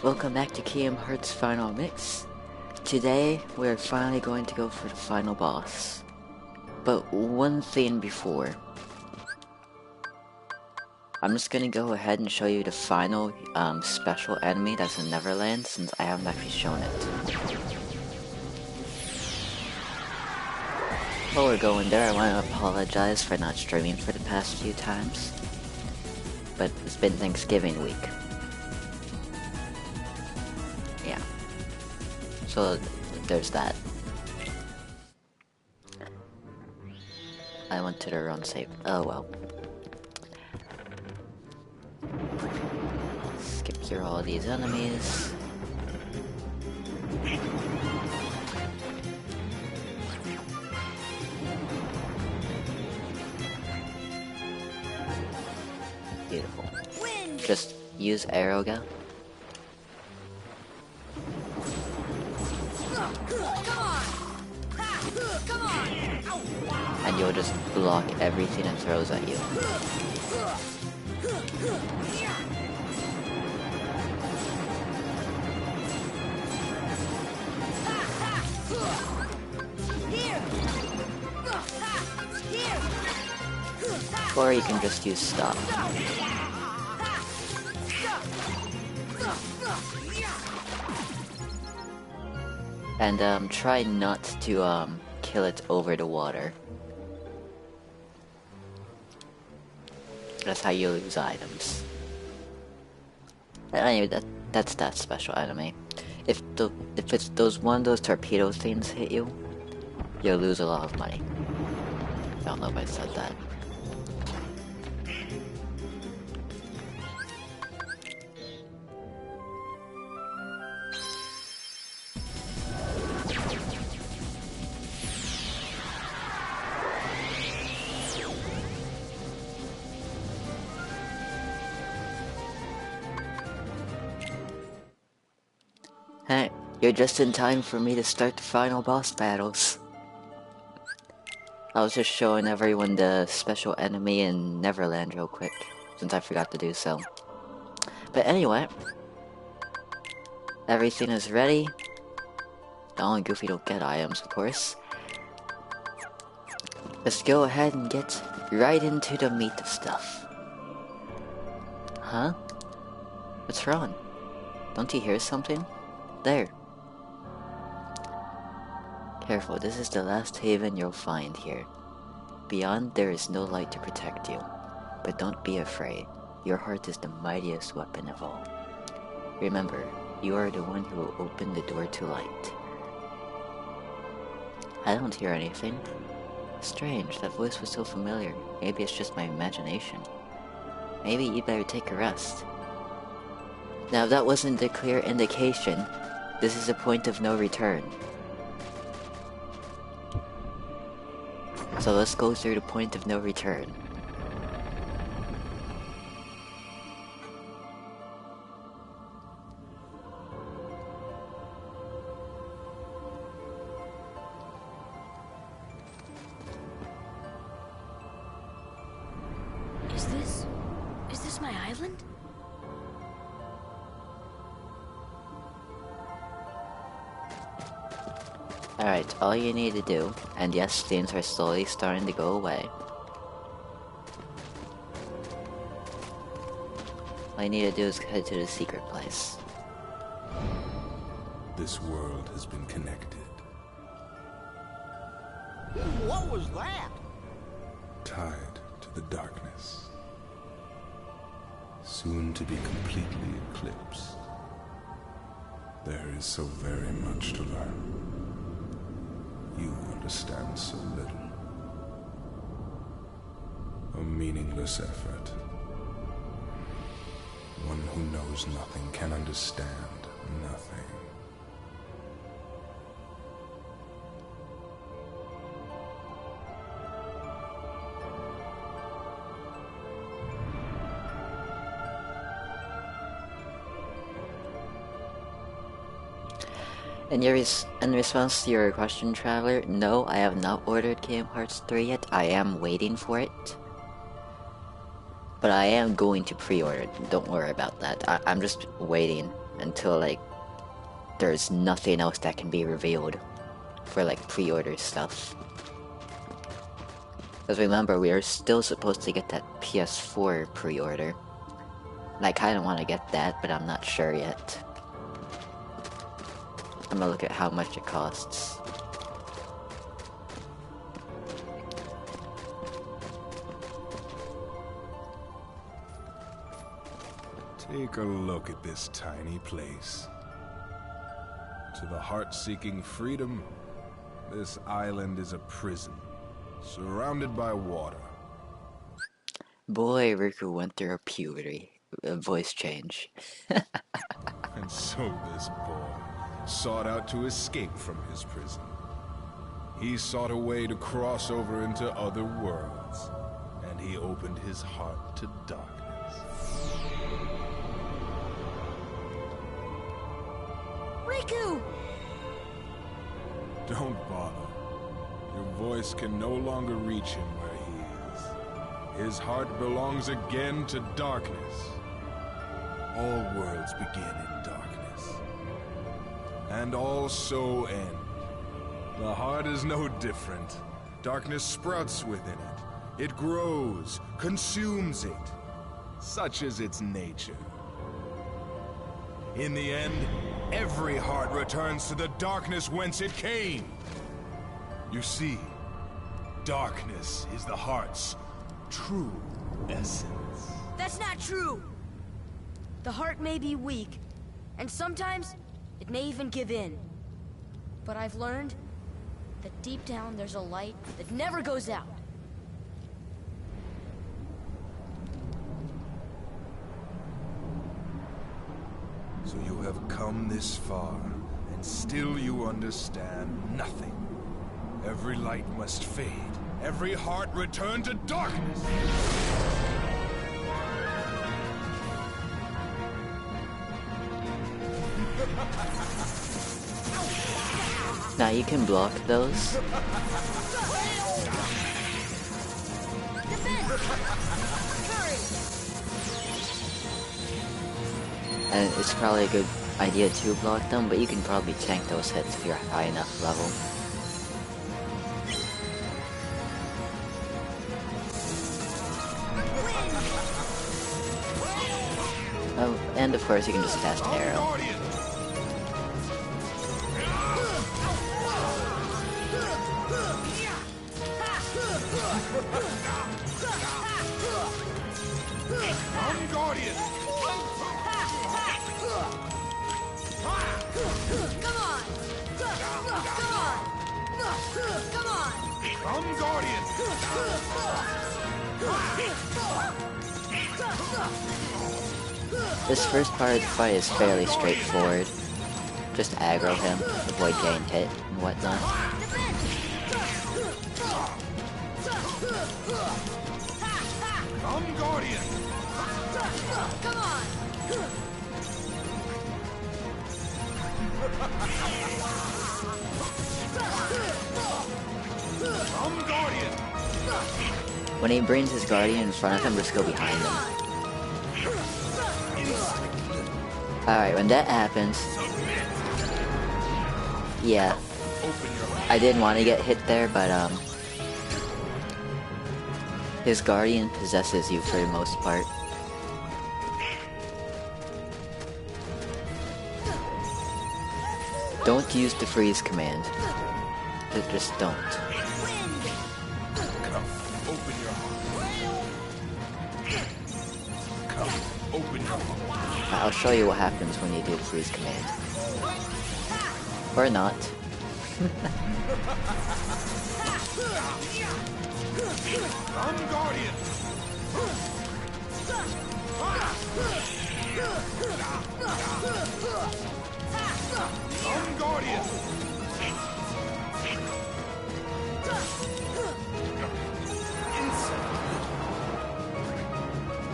Welcome back to Kingdom Hearts Final Mix. Today, we're finally going to go for the final boss. But one thing before. I'm just gonna go ahead and show you the final special enemy that's in Neverland, since I haven't actually shown it. While we're going there, I want to apologize for not streaming for the past few times. But it's been Thanksgiving week. Yeah. So there's that. I went to the wrong save. Oh well. Skip through all these enemies. Beautiful. Just use Aeroga. And you'll just block everything it throws at you. Or you can just use stop. And try not to kill it over the water. That's how you lose items. Anyway, that's that special enemy. If it's one of those torpedo things hit you, you'll lose a lot of money. I don't know if I said that. Hey, you're just in time for me to start the final boss battles. I was just showing everyone the special enemy in Neverland real quick, since I forgot to do so. But anyway, everything is ready. Donald and Goofy don't get items, of course. Let's go ahead and get right into the meat of stuff. Huh? What's wrong? Don't you hear something? There. Careful, this is the last haven you'll find here. Beyond, there is no light to protect you. But don't be afraid. Your heart is the mightiest weapon of all. Remember, you are the one who will open the door to light. I don't hear anything. Strange, that voice was so familiar. Maybe it's just my imagination. Maybe you better take a rest. Now, if that wasn't a clear indication, this is a point of no return. So let's go through the point of no return. Is this my island? Alright, all you need to do, and yes, things are slowly starting to go away. All you need to do is head to the secret place. This world has been connected. What was that? Tied to the darkness. Soon to be completely eclipsed. There is so very much to learn. You understand so little. A meaningless effort. One who knows nothing can understand nothing. In response to your question, Traveler, no, I have not ordered Kingdom Hearts 3 yet. I am waiting for it. But I am going to pre-order it. Don't worry about that. I'm just waiting until like there's nothing else that can be revealed for like pre-order stuff. Because remember, we are still supposed to get that PS4 pre-order. And I kind of want to get that, but I'm not sure yet. I'm gonna look at how much it costs. Take a look at this tiny place. To the heart-seeking freedom, this island is a prison, surrounded by water. Boy, Riku went through a puberty. A voice change. And so this boy sought out to escape from his prison. He sought a way to cross over into other worlds, and he opened his heart to darkness. Riku! Don't bother. Your voice can no longer reach him where he is. His heart belongs again to darkness. All worlds begin in darkness, and all so end. The heart is no different. Darkness sprouts within it. It grows, consumes it. Such is its nature. In the end, every heart returns to the darkness whence it came. You see, darkness is the heart's true essence. That's not true! The heart may be weak, and sometimes it may even give in. But I've learned that deep down there's a light that never goes out. So you have come this far, and still you understand nothing. Every light must fade. Every heart return to darkness. Now you can block those. And it's probably a good idea to block them, but you can probably tank those hits if you're high enough level. Oh, and of course you can just cast an arrow. Guardian! Come on! Come on! I'm Guardian! This first part of the fight is fairly straightforward. Just aggro him, avoid getting hit and whatnot. I'm Guardian! Come on! I'm Guardian! When he brings his guardian in front of him, just go behind him. Alright, when that happens... Yeah. I didn't want to get hit there, but his guardian possesses you for the most part. Don't use the freeze command. Just don't. Come, open your heart. Come, open your heart. I'll show you what happens when you do the freeze command. Or not. I'm Guardian! I'm Guardian!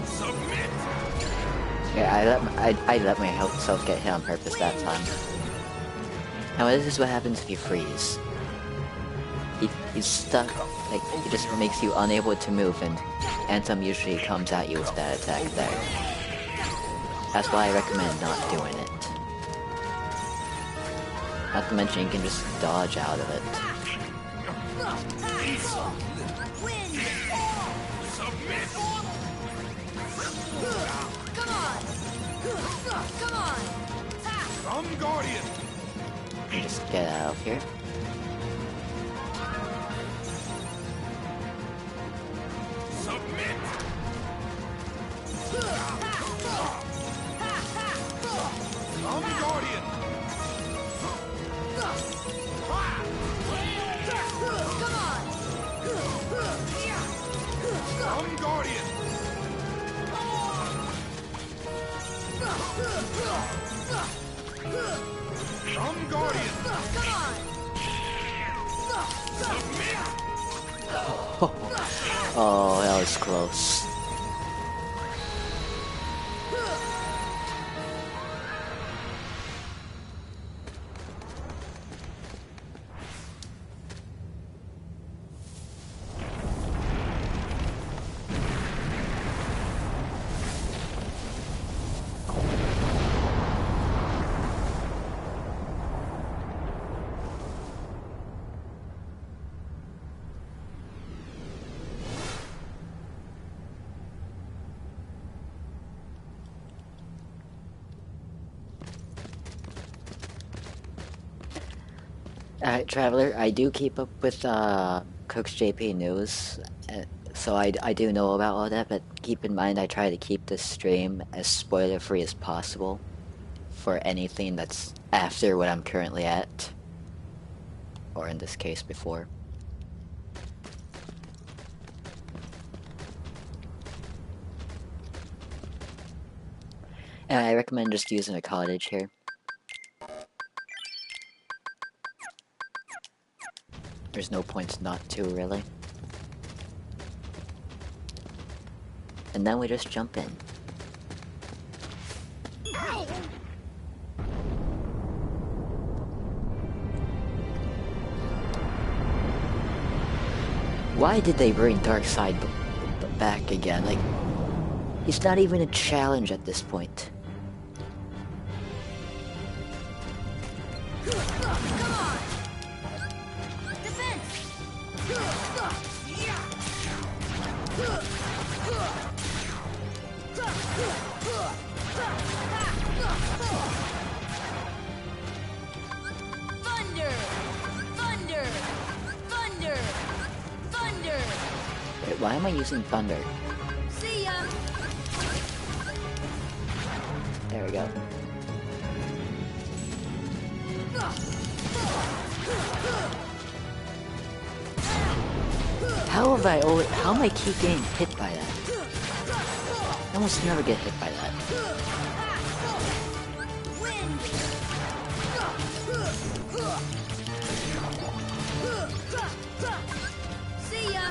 Submit! Yeah, I let myself get hit on purpose that time. Now this is what happens if you freeze. He's stuck, like, it just makes you unable to move, and Anthem usually comes at you with that attack there. That's why I recommend not doing it. Not to mention you can just dodge out of it. Come on! Some Guardian! Just get out of here. Submit! Some Guardian! Some Guardian! Some Guardian! Oh, that was close. Alright, Traveler, I do keep up with Cook's JP News, so I do know about all that, but keep in mind I try to keep this stream as spoiler-free as possible for anything that's after what I'm currently at, or in this case, before. And I recommend just using a cottage here. There's no points not to, really. And then we just jump in. Why did they bring Darkseid back again? Like, he's not even a challenge at this point. Thunder! Thunder! Thunder! Thunder! Wait, why am I using thunder? See ya! There we go. How am I keep getting hit by that? I almost never get hit by that. Wind! See ya!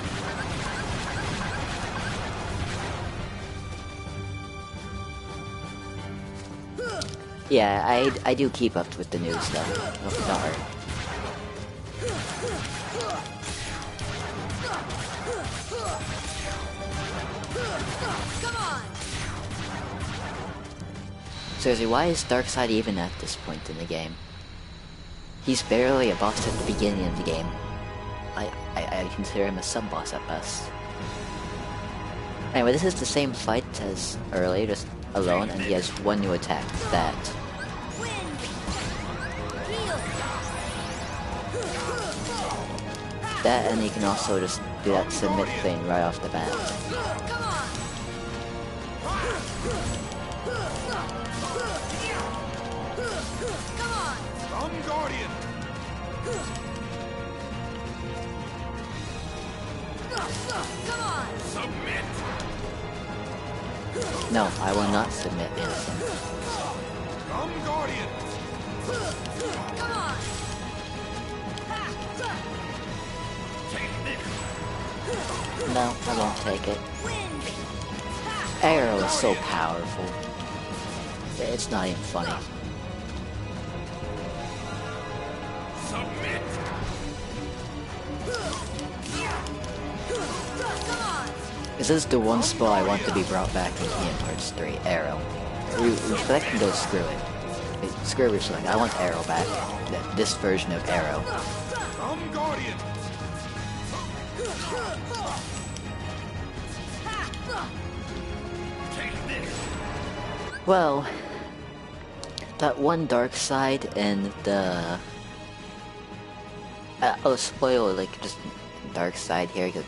Yeah, I do keep up with the news stuff. Don't worry. Come on! Seriously, why is Darkseid even at this point in the game? He's barely a boss at the beginning of the game. I consider him a sub-boss at best. Anyway, this is the same fight as earlier, just alone, and he has one new attack, that. Wind! Heal! That, and he can also just do that submit thing right off the bat. Come on! Come on! Some Guardian! Come on! Submit! No, I will not submit, Innocent. Some Guardian! Come on! Take this! No, I won't take it. Wind! Arrow is so powerful. It's not even funny. Submit! Come on! This is the one spell I want to be brought back in Kingdom Hearts 3, Arrow. Reflect can go screw it. Skirbo's like, I want Arrow back. This version of Arrow. Come, Guardian! Take this! Well, that one dark side and the... I'll spoil, like, just dark side here, because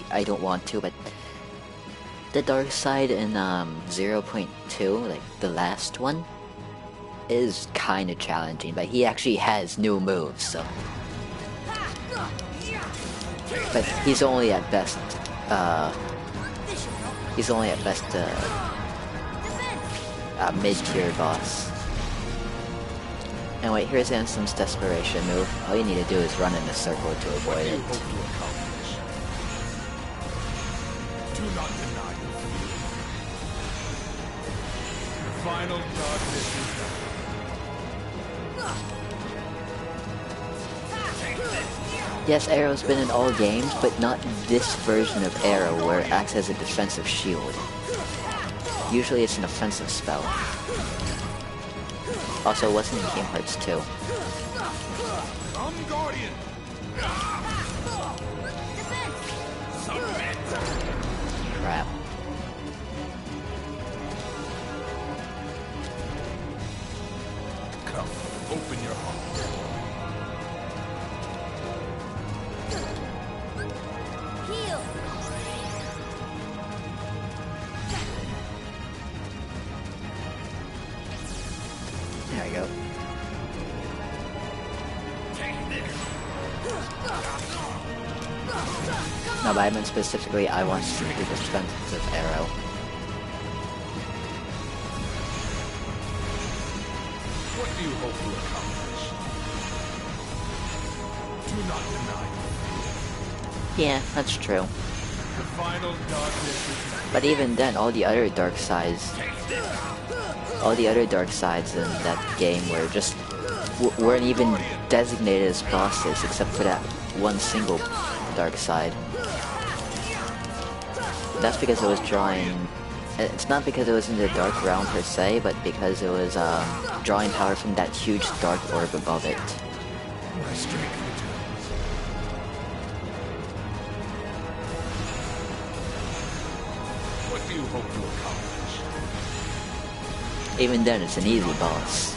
I don't want to, but... The dark side in 0.2, like, the last one, is kind of challenging, but he actually has new moves, so... But he's only at best, mid-tier boss. And wait, here's Ansem's desperation move. All you need to do is run in a circle to avoid it. Do not deny your fear. The final darkness is done. Yes, Arrow's been in all games, but not this version of Arrow where it acts as a defensive shield. Usually it's an offensive spell. Also, it wasn't in Kingdom Hearts 2. Come, Guardian! Submit! Crap. Come, open your heart. Heal! There we go. No, but I meant specifically, I want to see the defensive Arrow. What do you hope to accomplish? Do not deny. Yeah, that's true. The final darkness is But even then, all the other dark sides in that game were just weren't even designated as bosses except for that one single dark side. That's because it was drawing. It's not because it was in the dark realm per se, but because it was drawing power from that huge dark orb above it. my strength returns. What do you hope to accomplish? Even then, it's an easy boss.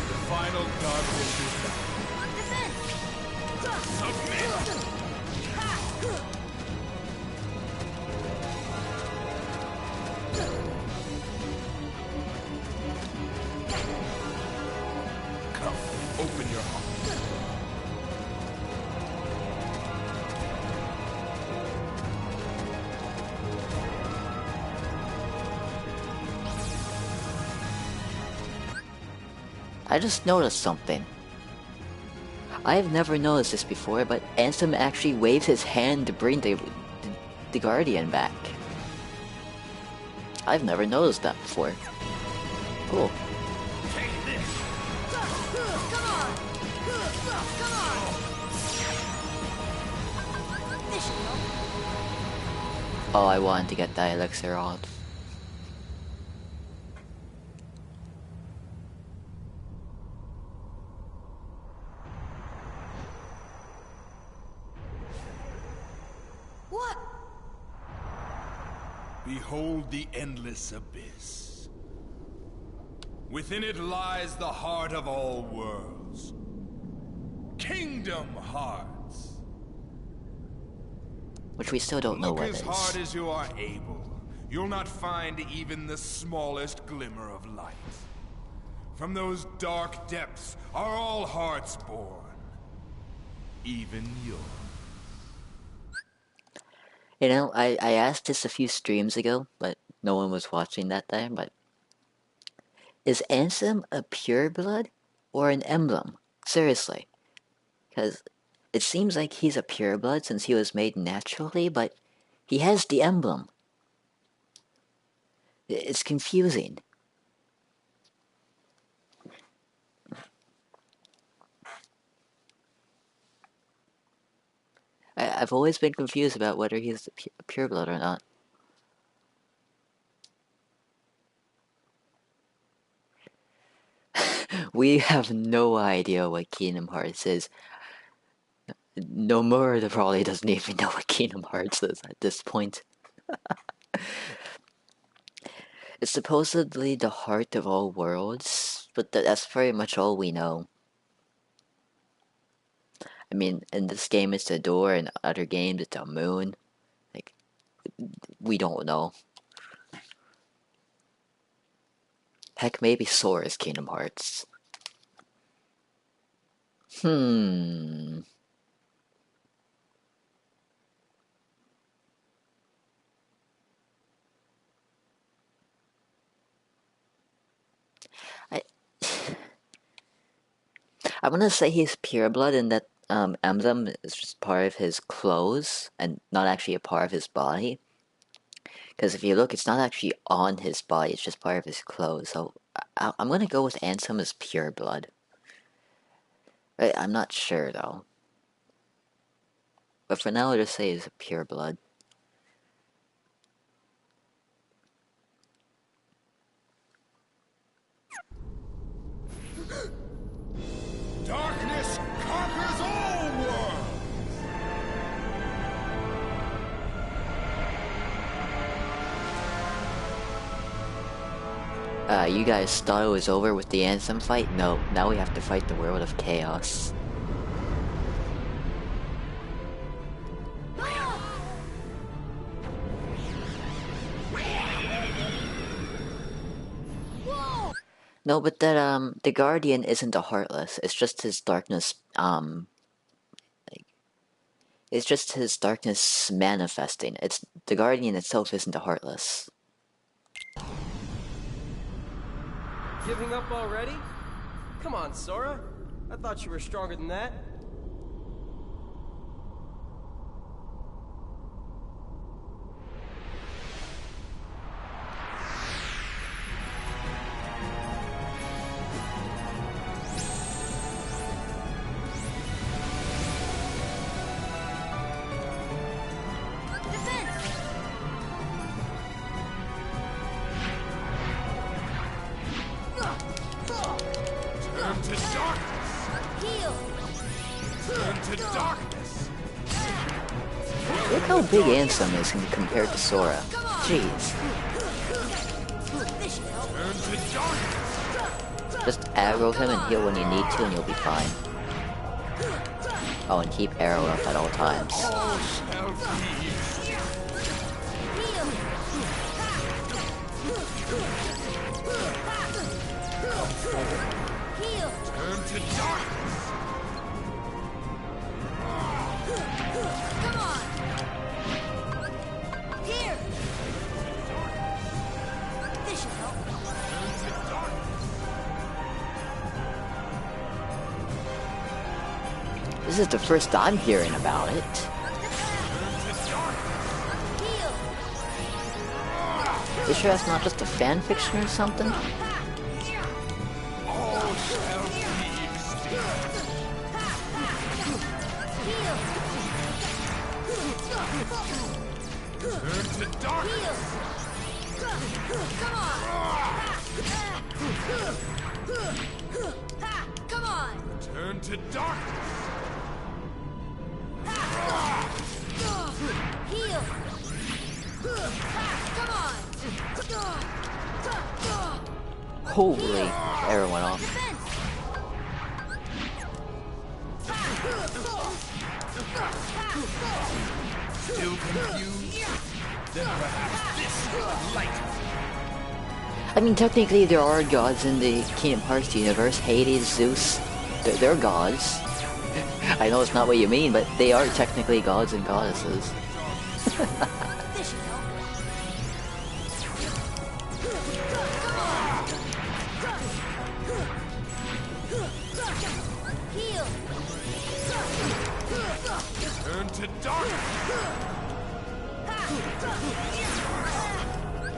The final darkness is done. Submit! Come, open your heart. I just noticed something. I have never noticed this before, but Ansem actually waves his hand to bring the Guardian back. I've never noticed that before. Cool. Oh, I wanted to get that elixir off. What? Behold the endless abyss. Within it lies the heart of all worlds. Kingdom Hearts. Which we still don't know Look what as it hard is. as you are able. You'll not find even the smallest glimmer of light. From those dark depths are all hearts born. Even yours. You know, I asked this a few streams ago, but no one was watching that time, but... Is Ansem a pureblood or an emblem? Seriously. Because it seems like he's a pureblood since he was made naturally, but he has the emblem. It's confusing. I've always been confused about whether he's a pureblood or not. We have no idea what Kingdom Hearts is. Nomura probably doesn't even know what Kingdom Hearts is at this point. It's supposedly the heart of all worlds, but that's pretty much all we know. I mean, in this game it's the door, in other games it's the moon. Like, we don't know. Heck, maybe Sora's Kingdom Hearts. I'm gonna say he's pureblood in that emblem is just part of his clothes and not actually a part of his body. Because if you look, it's not actually on his body, it's just part of his clothes. So I'm gonna go with Ansem as pureblood. I'm not sure though. But for now, I'll just say he's a pureblood. Darkness conquers all worlds! You guys thought it was over with the Ansem fight? No, now we have to fight the World of Chaos. No, but that, the Guardian isn't a Heartless, it's just his darkness, it's just his darkness manifesting. It's, the Guardian itself isn't a Heartless. Giving up already? Come on, Sora. I thought you were stronger than that. Turn to darkness! Heal! Turn to darkness! Look how big Ansem is compared to Sora. Jeez. This should help. Turn to darkness! Just aggro him and heal when you need to and you'll be fine. Oh, and keep arrow up at all times. All shall be. Heal! Heal! Turn to darkness! Come on! Here! This should help. Turn to darkness! This is the first I'm hearing about it. Turn to darkness! Heal! You sure that's not just a fan fiction or something? All shall be extinct! Heal! Turn to darkness! Come on! Come on! Turn to darkness! Heal! Come on! Holy, arrow went off. Defense! Still confused? Then perhaps this light. I mean, technically there are gods in the Kingdom Hearts universe. Hades, Zeus, they're gods. I know it's not what you mean, but they are technically gods and goddesses. This should help. Heal! Turn to darkness!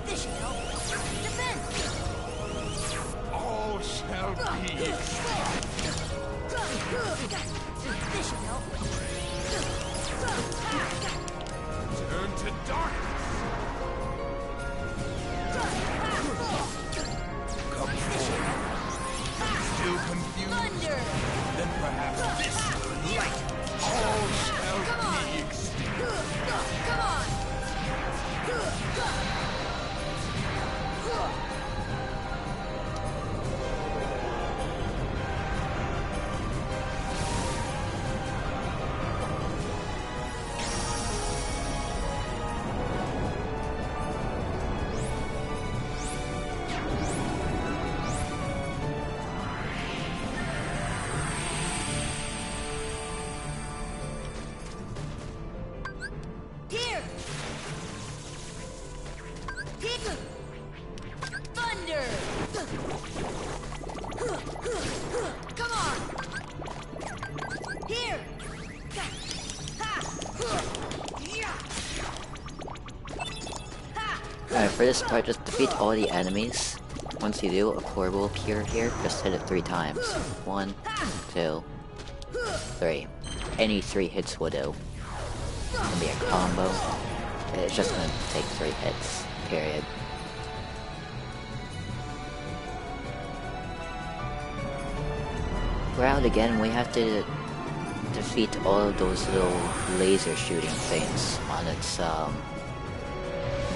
This should help. Defense! All shall be extinct! This should help. Turn to darkness! Come forward. Still For this part, just defeat all the enemies. Once you do, a core will appear here. Just hit it 3 times. 1, 2, 3. Any 3 hits will do. It can be a combo. It's just gonna take 3 hits. Period. We're out again. We have to defeat all of those little laser shooting things on its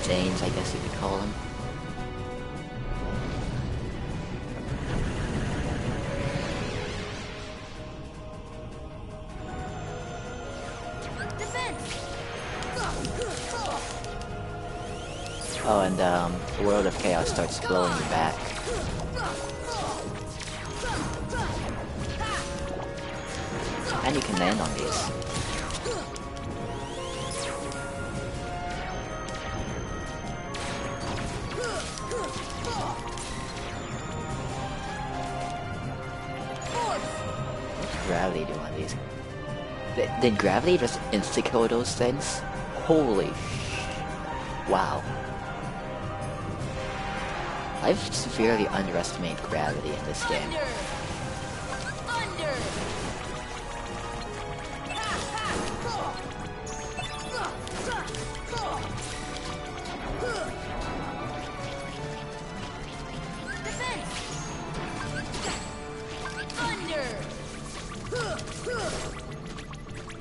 veins, I guess you could call them. Oh, and the World of Chaos starts blowing you back. And you can land on these. What's gravity do on these? Did gravity just insta-kill those things? Holy wow. I've severely underestimated gravity in this game.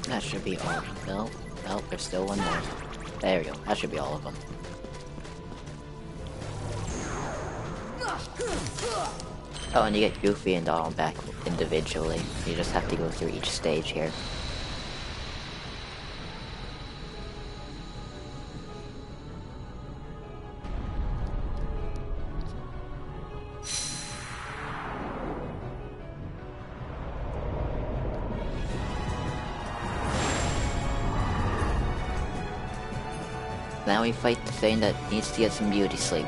That should be all. No, no, there's still one more. There we go. That should be all of them. Oh, and you get Goofy and Donald back individually. You just have to go through each stage here. Now we fight the thing that needs to get some beauty sleep.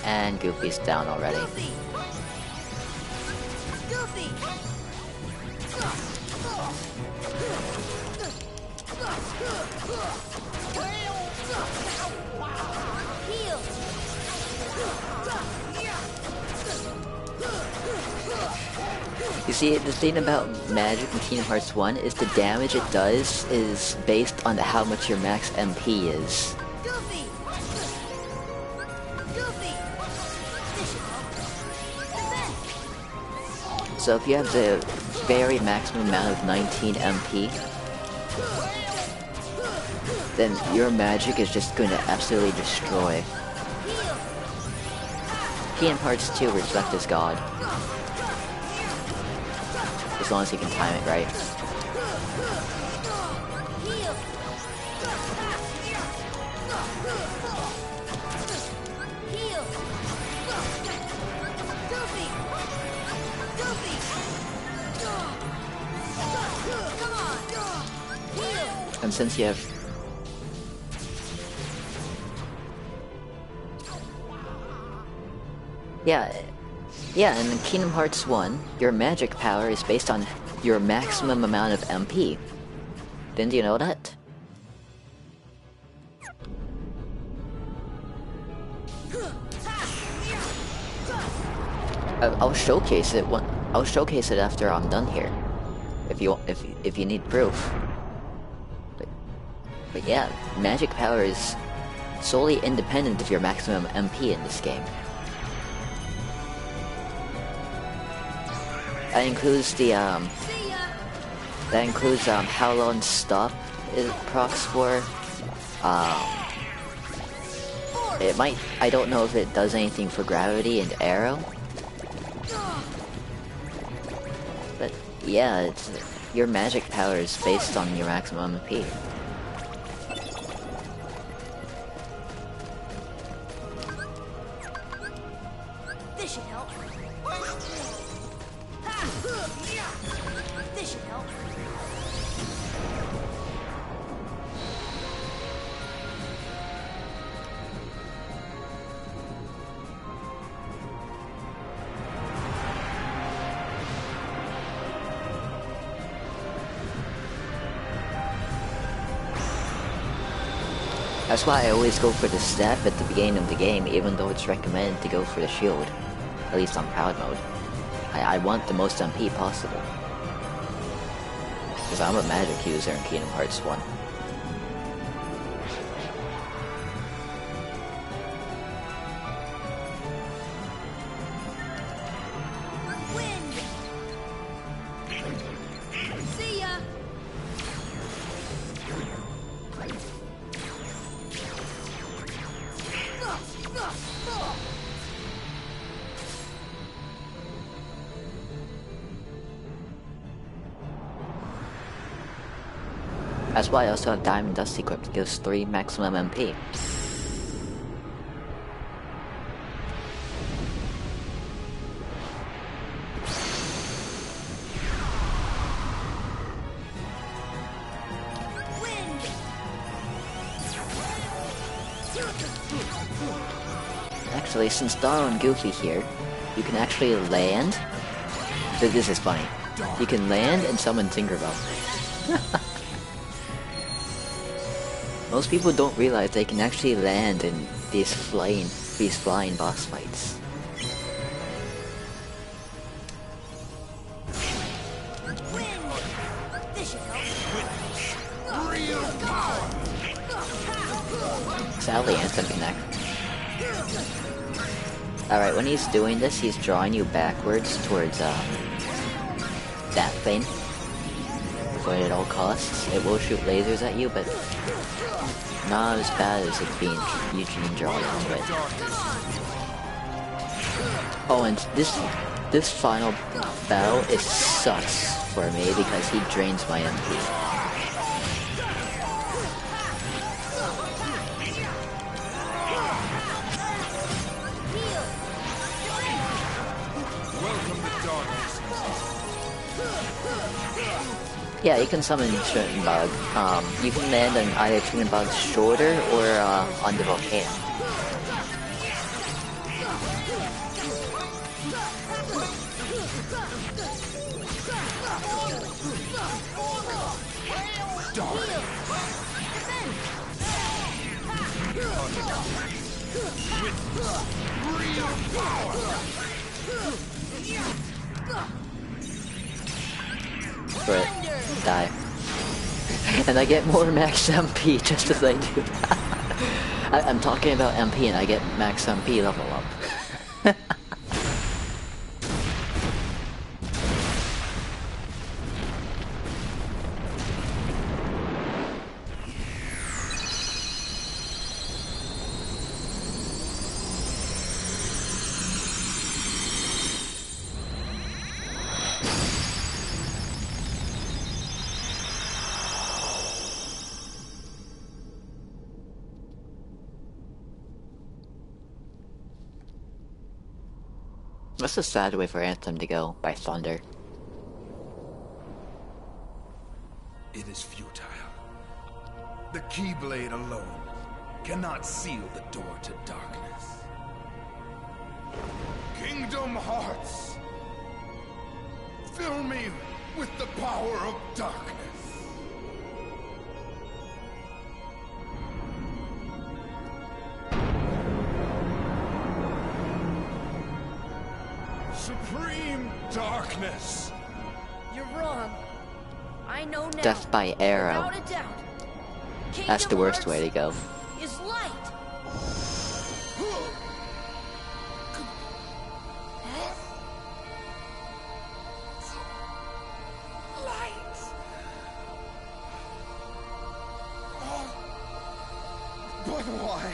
And Goofy's down already. You see, the thing about Magic in Kingdom Hearts 1 is the damage it does is based on how much your max MP is. So if you have the very maximum amount of 19 MP, then your magic is just going to absolutely destroy. Kingdom Hearts 2 Reflect is God. As long as you can time it right. And since you have... Yeah, in Kingdom Hearts 1, your magic power is based on your maximum amount of MP. Didn't you know that? I'll showcase it I'll showcase it after I'm done here. If you need proof. But yeah, magic power is solely independent of your maximum MP in this game. That includes the how long stop it procs for. It might, I don't know if it does anything for gravity and arrow. But yeah, your magic power is based on your maximum MP. This should help. This should help. That's why I always go for the staff at the beginning of the game, even though it's recommended to go for the shield. At least on proud mode. I want the most MP possible. Because I'm a magic user in Kingdom Hearts 1. See ya! That's why I also have Diamond Dust equipped. It gives 3 maximum MP. Actually, since Donald and Goofy here, you can actually land. This is funny. You can land and summon Tinkerbell. Most people don't realize they can actually land in these flying boss fights. Sadly, Anthem Connect. Alright, when he's doing this, he's drawing you backwards towards that thing. Avoid at all costs. It will shoot lasers at you, but not as bad as it being Eugene drawn into it. Oh, and this final battle is sucks for me because he drains my MP. Yeah, you can summon Bug. You can land on either Bug's shoulder or on the volcano. But die. And I get more max MP just as I do that. I'm talking about MP and I get max MP level up. That's a sad way for Anthem to go, by thunder. It is futile. The Keyblade alone cannot seal the door to darkness. Kingdom Hearts! Fill me with the power of darkness. Supreme darkness! You're wrong. I know now. Death by arrow. Without a doubt. That's the worst way to go. Is light. Light! Oh. But why?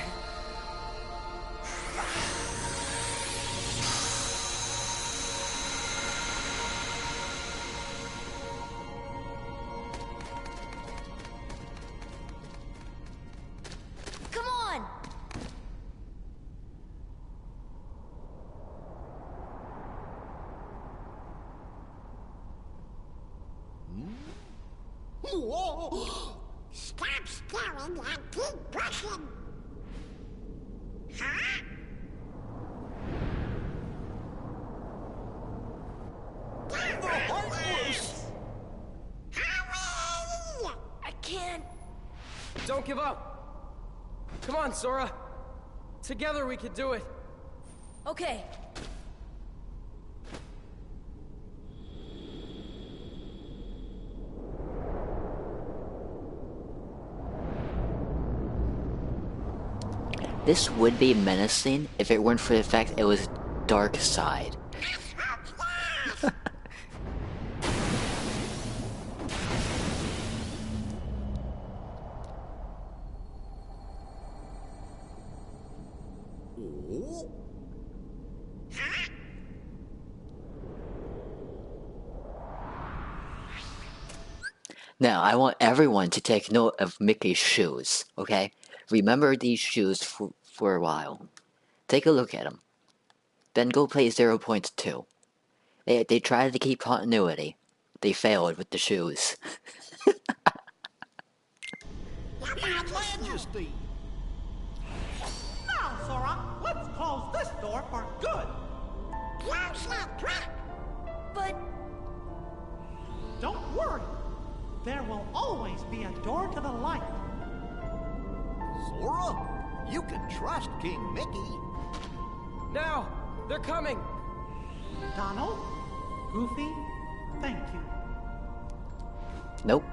Whoa! Stop staring and keep brushing! Huh? I can't. Don't give up. Come on, Sora. Together we could do it. Okay. This would be menacing if it weren't for the fact it was dark side. Now, I want everyone to take note of Mickey's shoes, okay? Remember these shoes for a while. Take a look at them. Then go play 0.2. They tried to keep continuity. They failed with the shoes. Your Majesty! Now, Sora, let's close this door for good. Close it quick. But Don't worry. There will always be a door to the light. Sora, you can trust King Mickey. Now, they're coming. Donald, Goofy, thank you. Nope.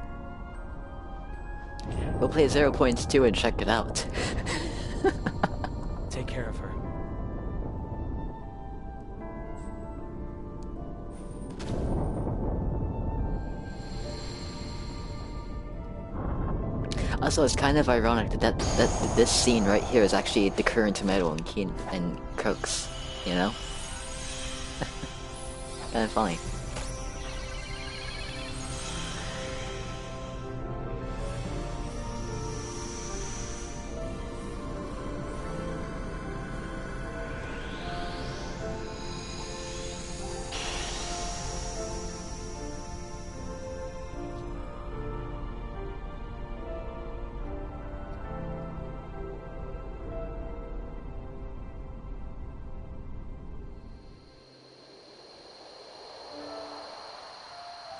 Go play 0.2 and check it out. Take care of her. Also, it's kind of ironic that this scene right here is actually the current tomato and Keen and Crooks, you know? Kinda funny.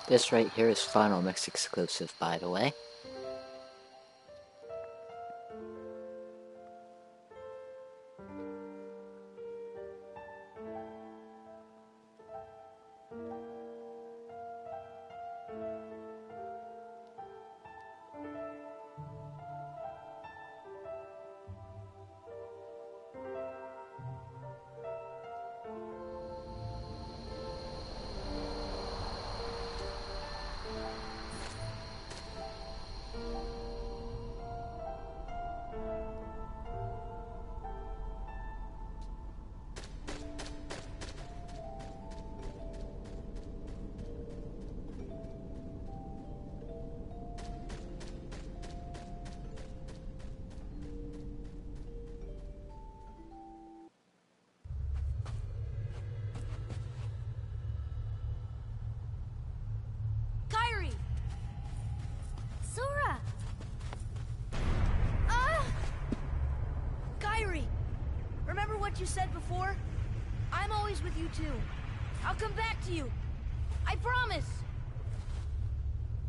This right here is Final Mix exclusive, by the way. Kyrie! Sora! Kyrie! Remember what you said before? I'm always with you too. I'll come back to you. I promise!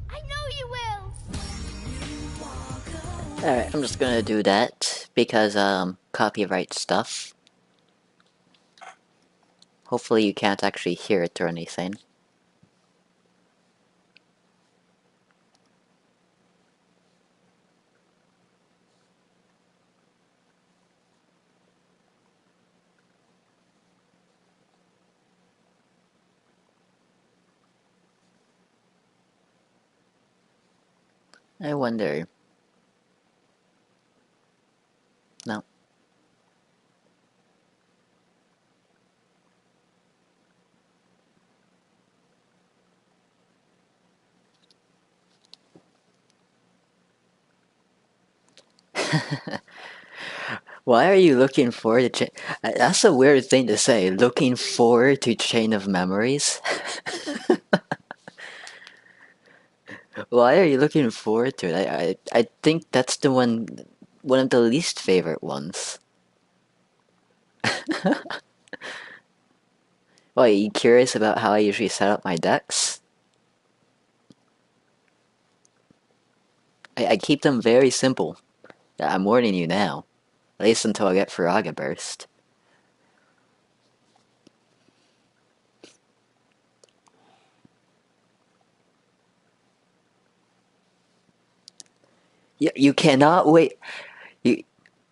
I know you will! Alright, I'm just gonna do that because, copyright stuff. Hopefully you can't actually hear it or anything. I wonder. No. Why are you looking forward to that's a weird thing to say, looking forward to Chain of Memories? Why are you looking forward to it? I think that's the one of the least favorite ones. Well, are you curious about how I usually set up my decks? I keep them very simple. I'm warning you now. At least until I get Firaga Burst. You cannot wait. Do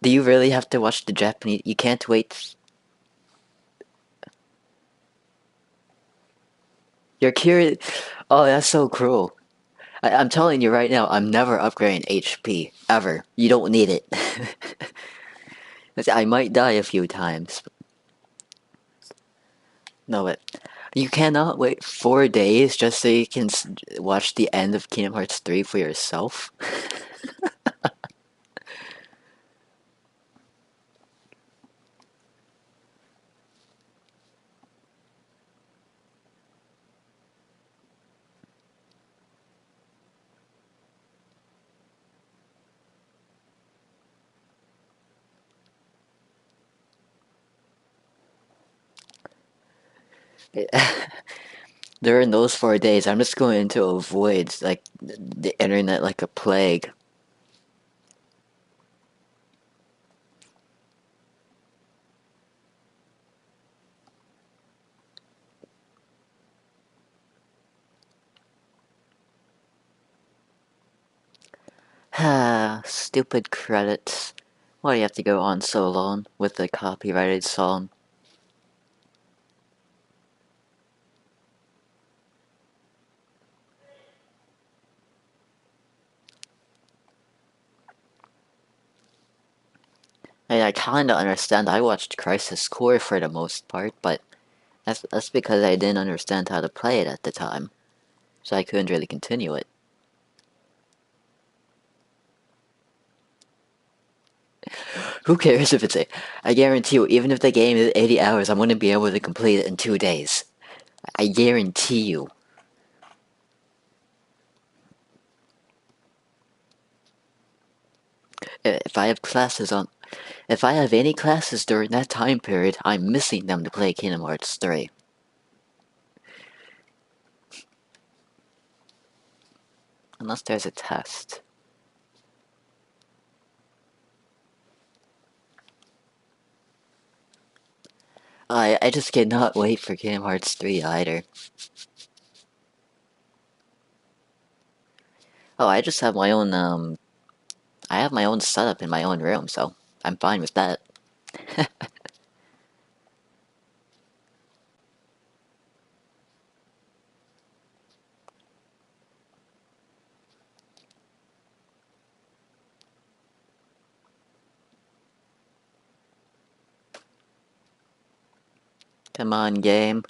you really have to watch the Japanese? You can't wait. You're curious. Oh, that's so cruel. I'm telling you right now, I'm never upgrading HP. Ever. You don't need it. I might die a few times. No, but you cannot wait 4 days just so you can watch the end of Kingdom Hearts 3 for yourself? During those 4 days, I'm just going to avoid like the internet like a plague. Stupid credits. Why do you have to go on so long with a copyrighted song? I kinda understand. I watched Crisis Core for the most part, but that's because I didn't understand how to play it at the time, so I couldn't really continue it. Who cares if it's I guarantee you, even if the game is 80 hours, I'm gonna be able to complete it in 2 days. I guarantee you. If I have if I have any classes during that time period, I'm missing them to play Kingdom Hearts 3. Unless there's a test. I just cannot wait for Kingdom Hearts 3 either. Oh, I just have my own, I have my own setup in my own room, so I'm fine with that. Come on, game.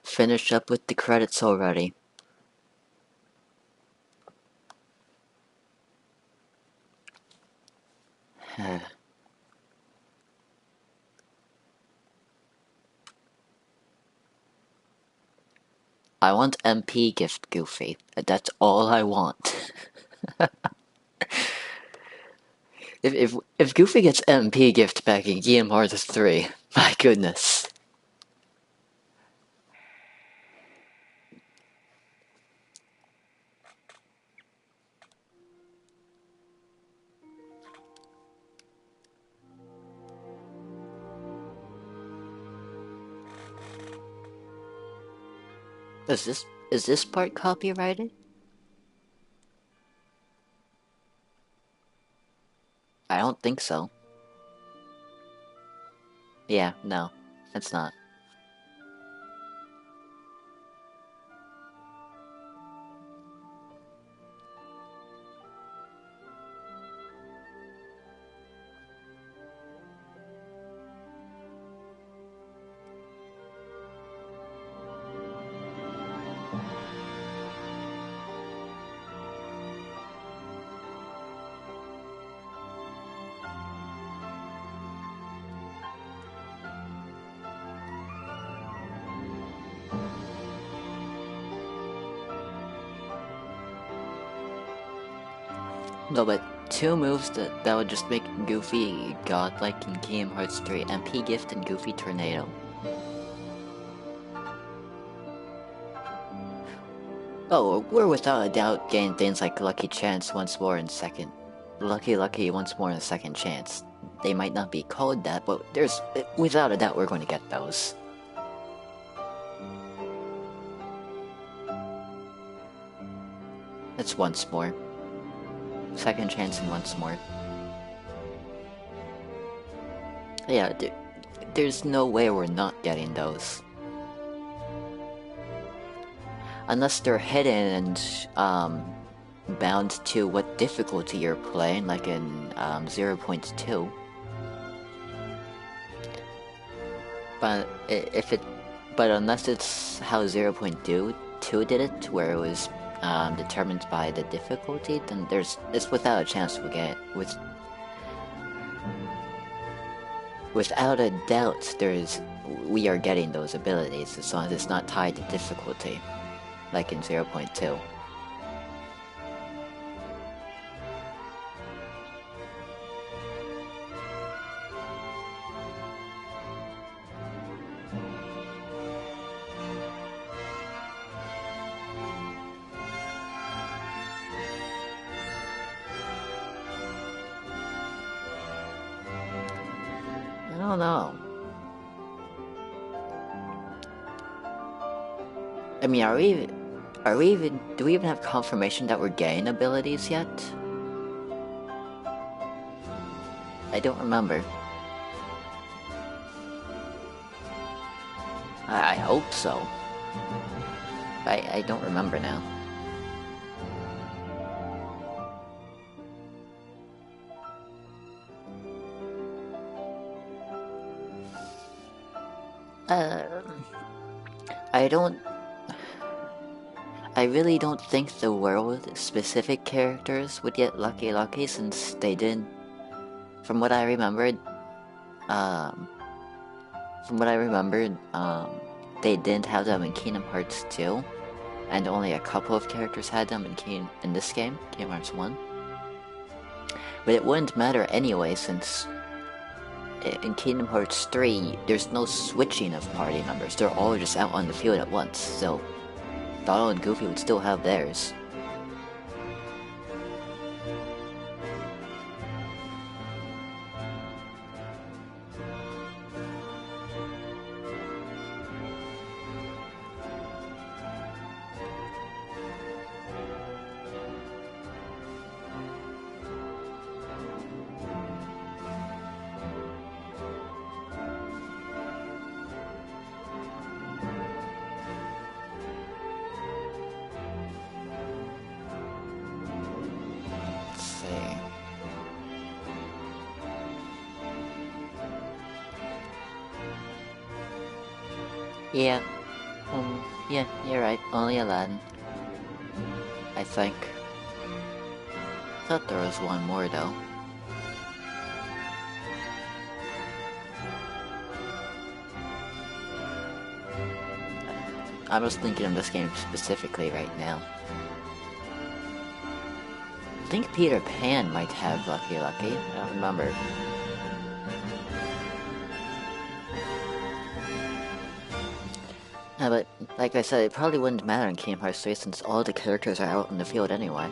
Finish up with the credits already. I want MP gift Goofy. That's all I want. if Goofy gets MP gift back in Kingdom Hearts 3, my goodness. Is this part copyrighted? I don't think so. Yeah, no, it's not. No, but 2 moves that would just make Goofy godlike in Kingdom Hearts 3. MP Gift and Goofy Tornado. Oh, we're without a doubt getting things like Lucky Chance once more in second Lucky Lucky once more a second chance. They might not be called that, but there's without a doubt we're going to get those. That's once more. Second chance and once more. Yeah, there's no way we're not getting those. Unless they're hidden and bound to what difficulty you're playing, like in 0.2. But but unless it's how 0.2 did it, where it was determined by the difficulty, then it's without a chance we get it. Without a doubt, we are getting those abilities as long as it's not tied to difficulty, like in 0.2. I don't know. I mean, do we even have confirmation that we're getting abilities yet? I don't remember. I hope so. I don't remember now. I really don't think the world-specific characters would get Lucky Lucky since they didn't. From what I remembered, they didn't have them in Kingdom Hearts 2, and only a couple of characters had them in this game, Kingdom Hearts 1. But it wouldn't matter anyway, since in Kingdom Hearts 3, there's no switching of party members. They're all just out on the field at once, so Donald and Goofy would still have theirs. Yeah. Yeah, you're right. Only Aladdin. I think. Thought there was one more though. I'm just thinking of this game specifically right now. I think Peter Pan might have Lucky Lucky. I don't remember. But like I said, it probably wouldn't matter in Kingdom Hearts 3 since all the characters are out in the field anyway.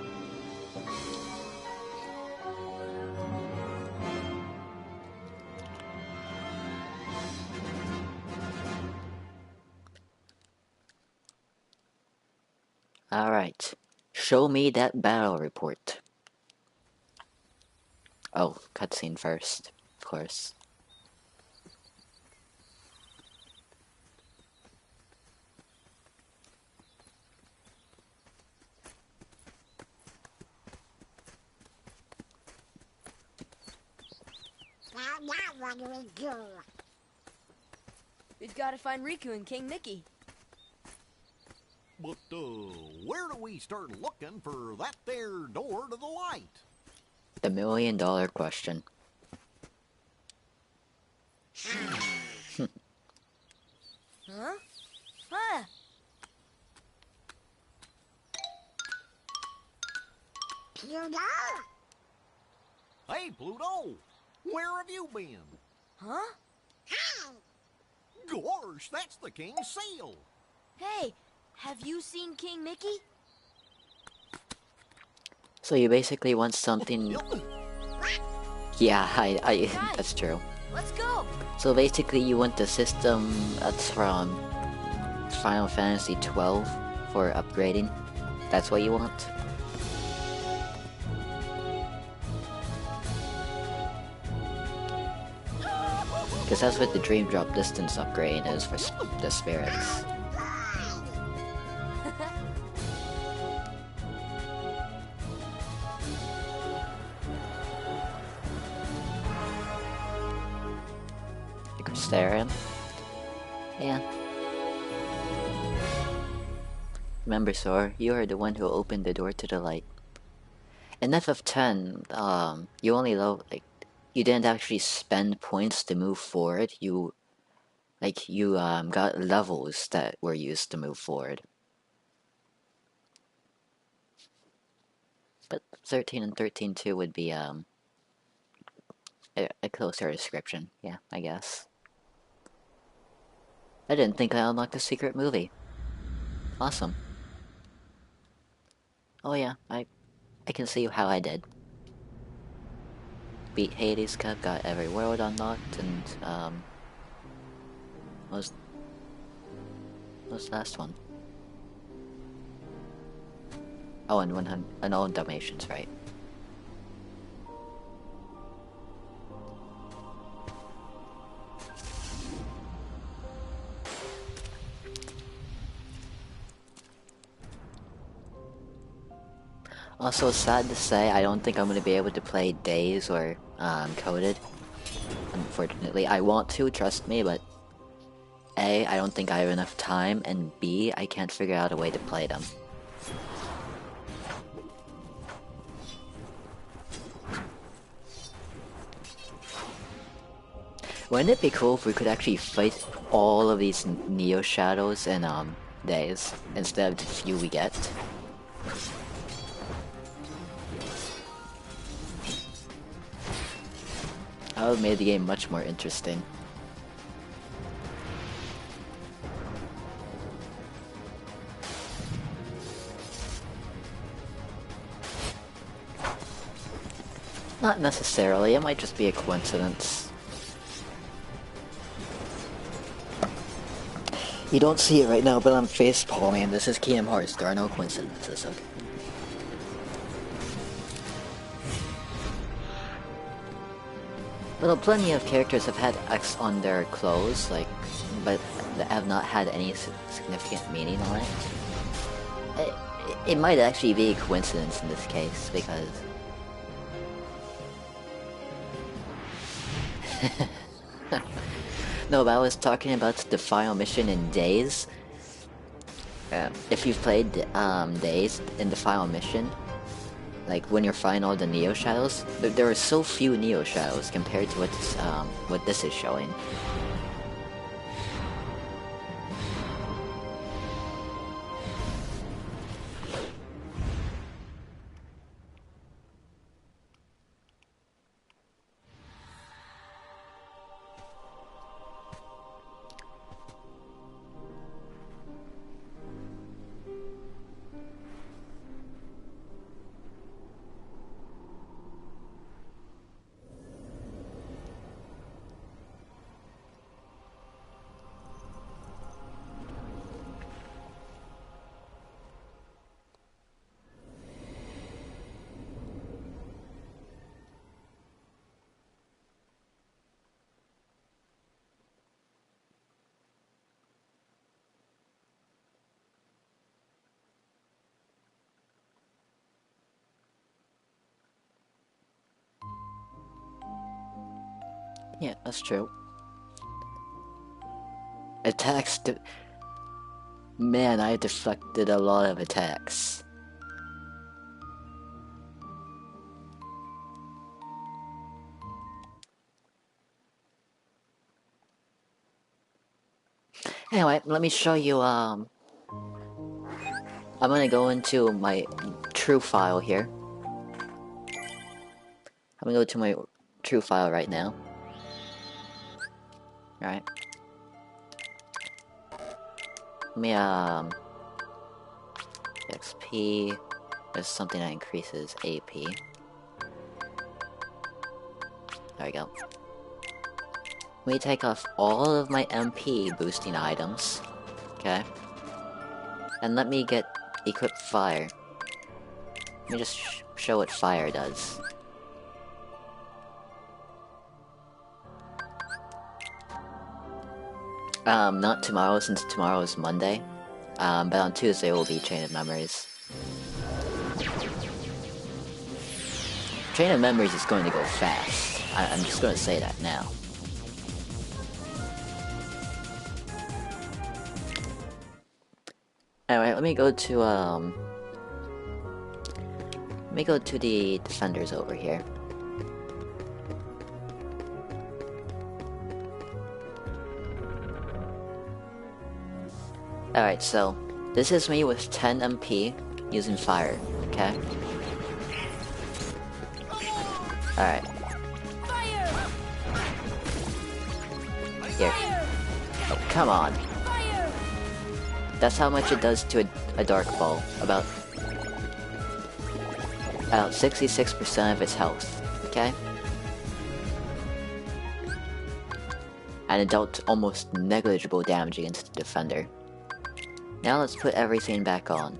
Alright. Show me that battle report. Oh, cutscene first, of course. Now what do we do? We've got to find Riku and King Mickey. But, where do we start looking for that there door to the light? The $1,000,000 question. Huh? Huh? Pluto? Hey, Pluto! Where have you been? Huh? Hey! Gosh, that's the king's seal! Hey, have you seen King Mickey? So you basically want something Yeah, Guys, that's true. let's go. So basically, you want the system that's from Final Fantasy 12 for upgrading. That's what you want. Because that's what the Dream Drop Distance upgrade is for the spirits. Crystarian? Yeah. Remember, Sora, you are the one who opened the door to the light. In FF10, you only you didn't actually spend points to move forward. You got levels that were used to move forward. But 13 and 13.2 would be a closer description. Yeah, I guess. I didn't think I unlocked a secret movie. Awesome. Oh yeah, I can see how I did. Beat Hades Cup, got every world unlocked, and what was the last one? Oh, and 100 and all Dalmatians, right? Also, sad to say, I don't think I'm going to be able to play Days or Coded. Unfortunately, I want to, trust me, but A, I don't think I have enough time, and B, I can't figure out a way to play them. Wouldn't it be cool if we could actually fight all of these Neo Shadows in Days, instead of the few we get? That would have made the game much more interesting. Not necessarily, it might just be a coincidence. You don't see it right now, but I'm face palming. This is Kingdom Hearts, there are no coincidences, okay? Well, plenty of characters have had X on their clothes, but have not had any significant meaning on it. It might actually be a coincidence in this case, because... No, but I was talking about the final mission in Days. If you've played Days in the final mission, like when you're fighting all the Neo Shadows, there are so few Neo Shadows compared to what this is showing. Yeah, that's true. Attacks Man, I deflected a lot of attacks. Anyway, let me show you, I'm gonna go into my true file here. I'm gonna go to my true file right now. Alright. Let me, XP. There's something that increases AP. There we go. Let me take off all of my MP boosting items. Okay. And let me get equip fire. Let me just show what fire does. Not tomorrow since tomorrow is Monday. But on Tuesday will be Chain of Memories. Chain of Memories is going to go fast. I'm just going to say that now. Alright, let me go to the defenders over here. Alright, so this is me with 10 MP using fire, okay? Alright. Here. Oh, come on. That's how much it does to a Dark Ball. About 66% of its health, okay? And it dealt almost negligible damage against the defender. Now let's put everything back on.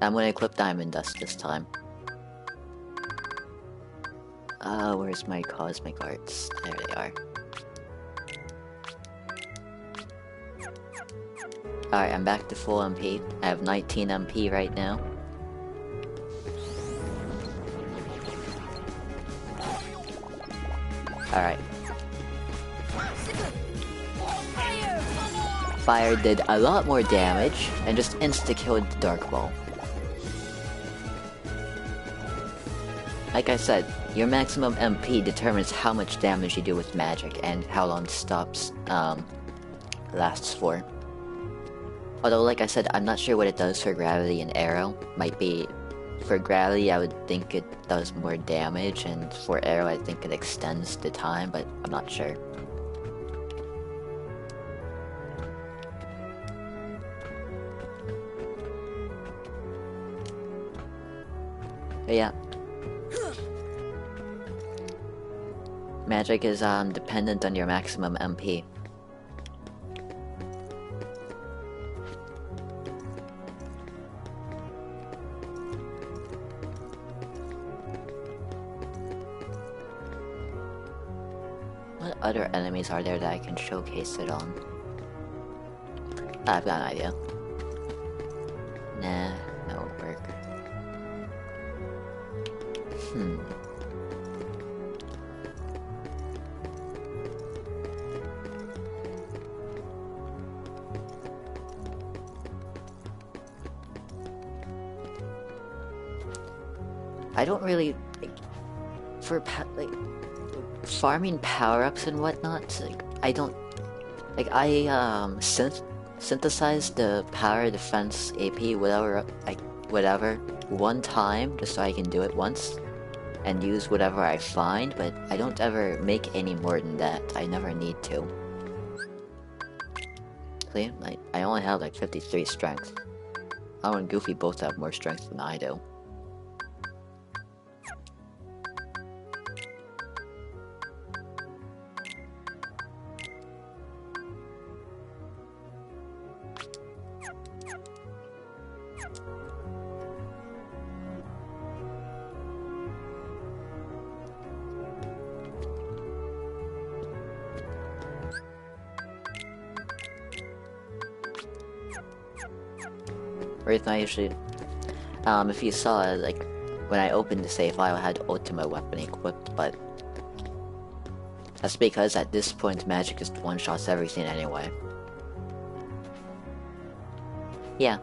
I'm gonna equip Diamond Dust this time. Where's my Cosmic Arts? There they are. Alright, I'm back to full MP. I have 19 MP right now. Alright. Fire did a lot more damage and just insta-killed the Dark Ball. Like I said, your maximum MP determines how much damage you do with magic and how long stops lasts for. Although, like I said, I'm not sure what it does for gravity and arrow. Might be... For gravity, I would think it does more damage, and for arrow, I think it extends the time, but I'm not sure. But yeah. Magic is dependent on your maximum MP. What other enemies are there that I can showcase it on? I've got an idea. Nah, that won't work. I don't really for farming power-ups and whatnot. Like, I don't like I synthesized the power, defense, AP, whatever one time just so I can do it once and use whatever I find, but I don't ever make any more than that. I never need to. See, I only have like 53 strength. How and Goofy both have more strength than I do. Reason I usually, if you saw, like, when I opened the save file, I had Ultimate Weapon equipped, but that's because at this point, magic just one-shots everything anyway. Yeah.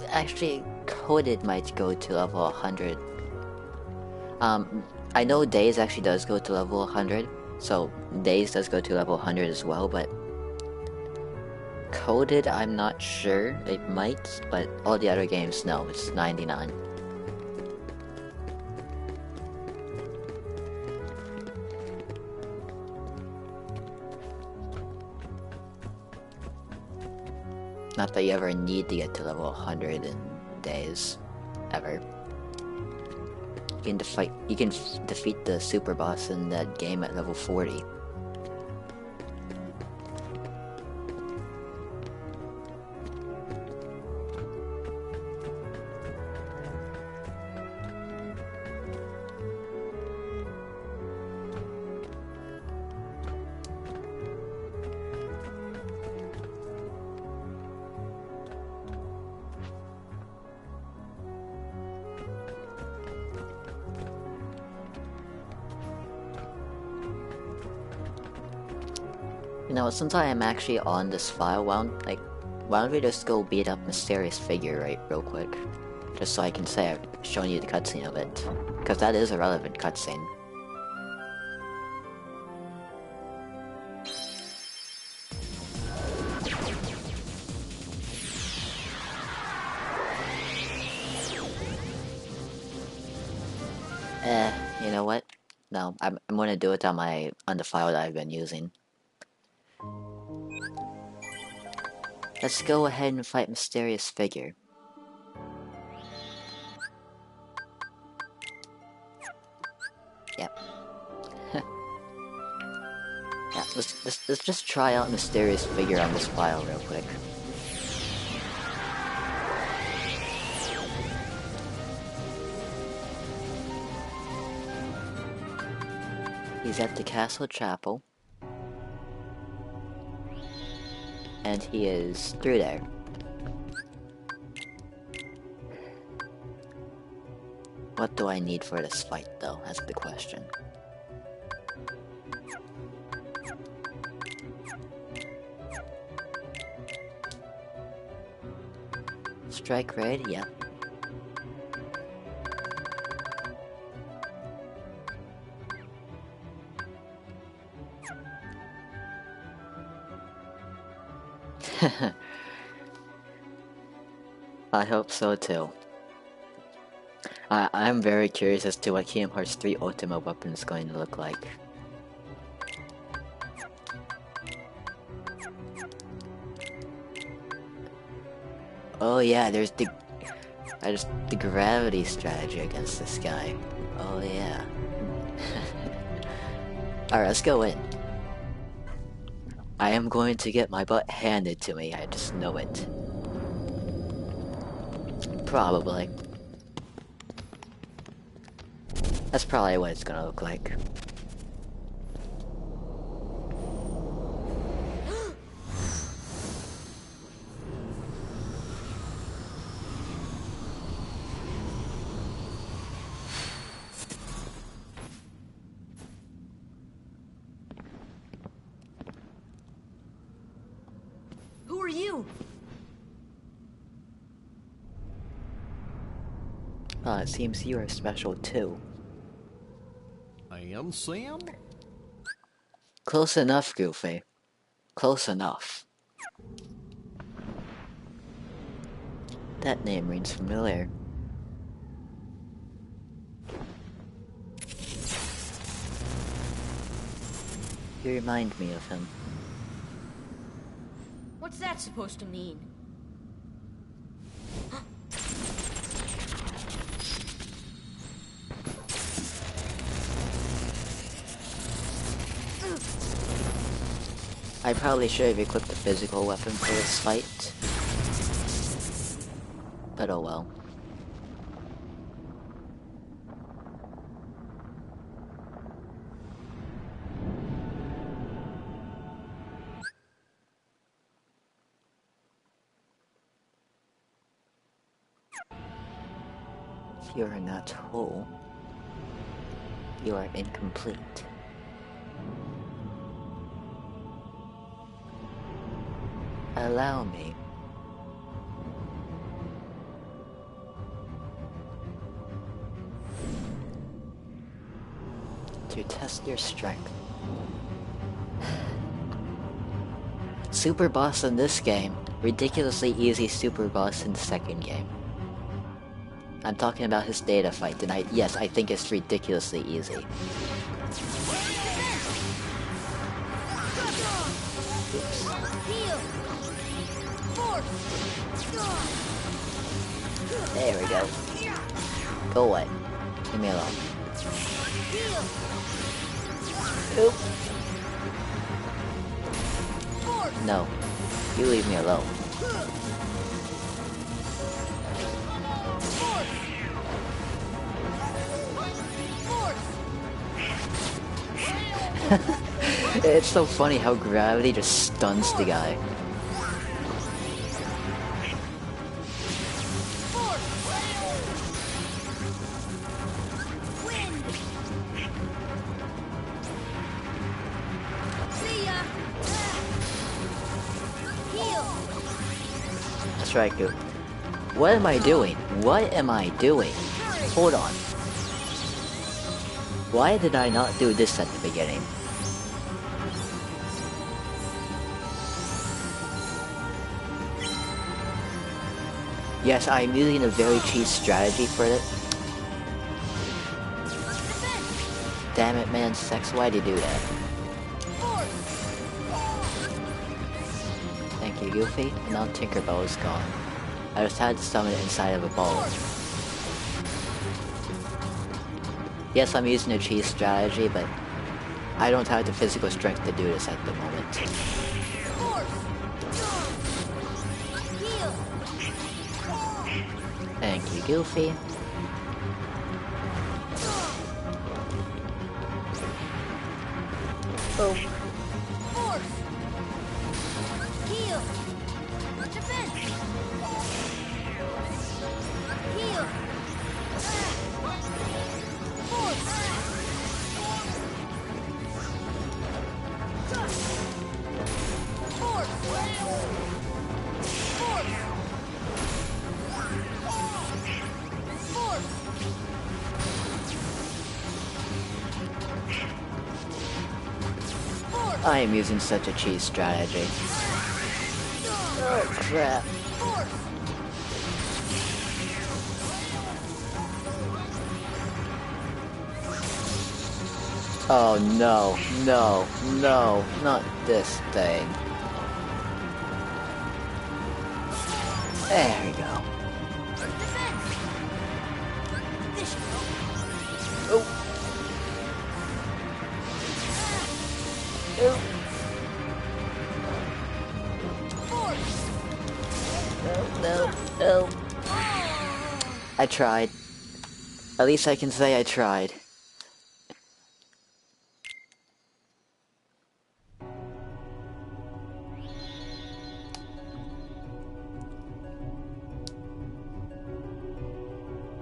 Actually, Coded might go to level 100. I know Daze actually does go to level 100, so Daze does go to level 100 as well, but Coded, I'm not sure. It might, but all the other games, no, it's 99. Not that you ever need to get to level 100 in Days. Ever. You can defeat the super boss in that game at level 40. You know, since I am actually on this file, why don't we just go beat up Mysterious Figure real quick? Just so I can say I've shown you the cutscene of it. Because that is a relevant cutscene. You know what? No, I'm gonna do it on the file that I've been using. Let's go ahead and fight Mysterious Figure. Yep. Yeah, let's just try out Mysterious Figure on this file real quick. He's at the Castle Chapel. And he is through there. What do I need for this fight, though? That's the question. Strike raid? Yeah. I hope so too. I'm very curious as to what Kingdom Hearts 3 Ultimate Weapon is going to look like. Oh yeah, there's the gravity strategy against this guy. Oh yeah. Alright, let's go in. I am going to get my butt handed to me, I just know it. Probably. That's probably what it's gonna look like. Who are you? It seems you are special too. I am Sam? Close enough, Goofy. Close enough. That name rings familiar. You remind me of him. What's that supposed to mean? I probably should have equipped a physical weapon for this fight. But oh well. If you are not whole, you are incomplete. Allow me. To test your strength. Super boss in this game. Ridiculously easy super boss in the second game. I'm talking about his data fight, and yes, I think it's ridiculously easy. Oops. There we go. Go away. Leave me alone. Heal. Oop. Force. No. You leave me alone. Force. Force. It's so funny how gravity just stuns the guy. Wind. See ya. Heal. That's right, Goop. What am I doing? What am I doing? Hold on. Why did I not do this at the beginning? Yes, I'm using a very cheap strategy for it. Damn it, man, Sex, why'd you do that? Thank you, Goofy. And now Tinkerbell is gone. I just had to summon it inside of a ball. Yes, I'm using a cheese strategy, but I don't have the physical strength to do this at the moment. Thank you, Goofy. Oh. Heal. Defense. Heal. Force. Force. Force. I am using such a cheese strategy. Oh crap. Oh no, no, no, not this thing. There we go. Oh. Oh. No, no, no. I tried. At least I can say I tried.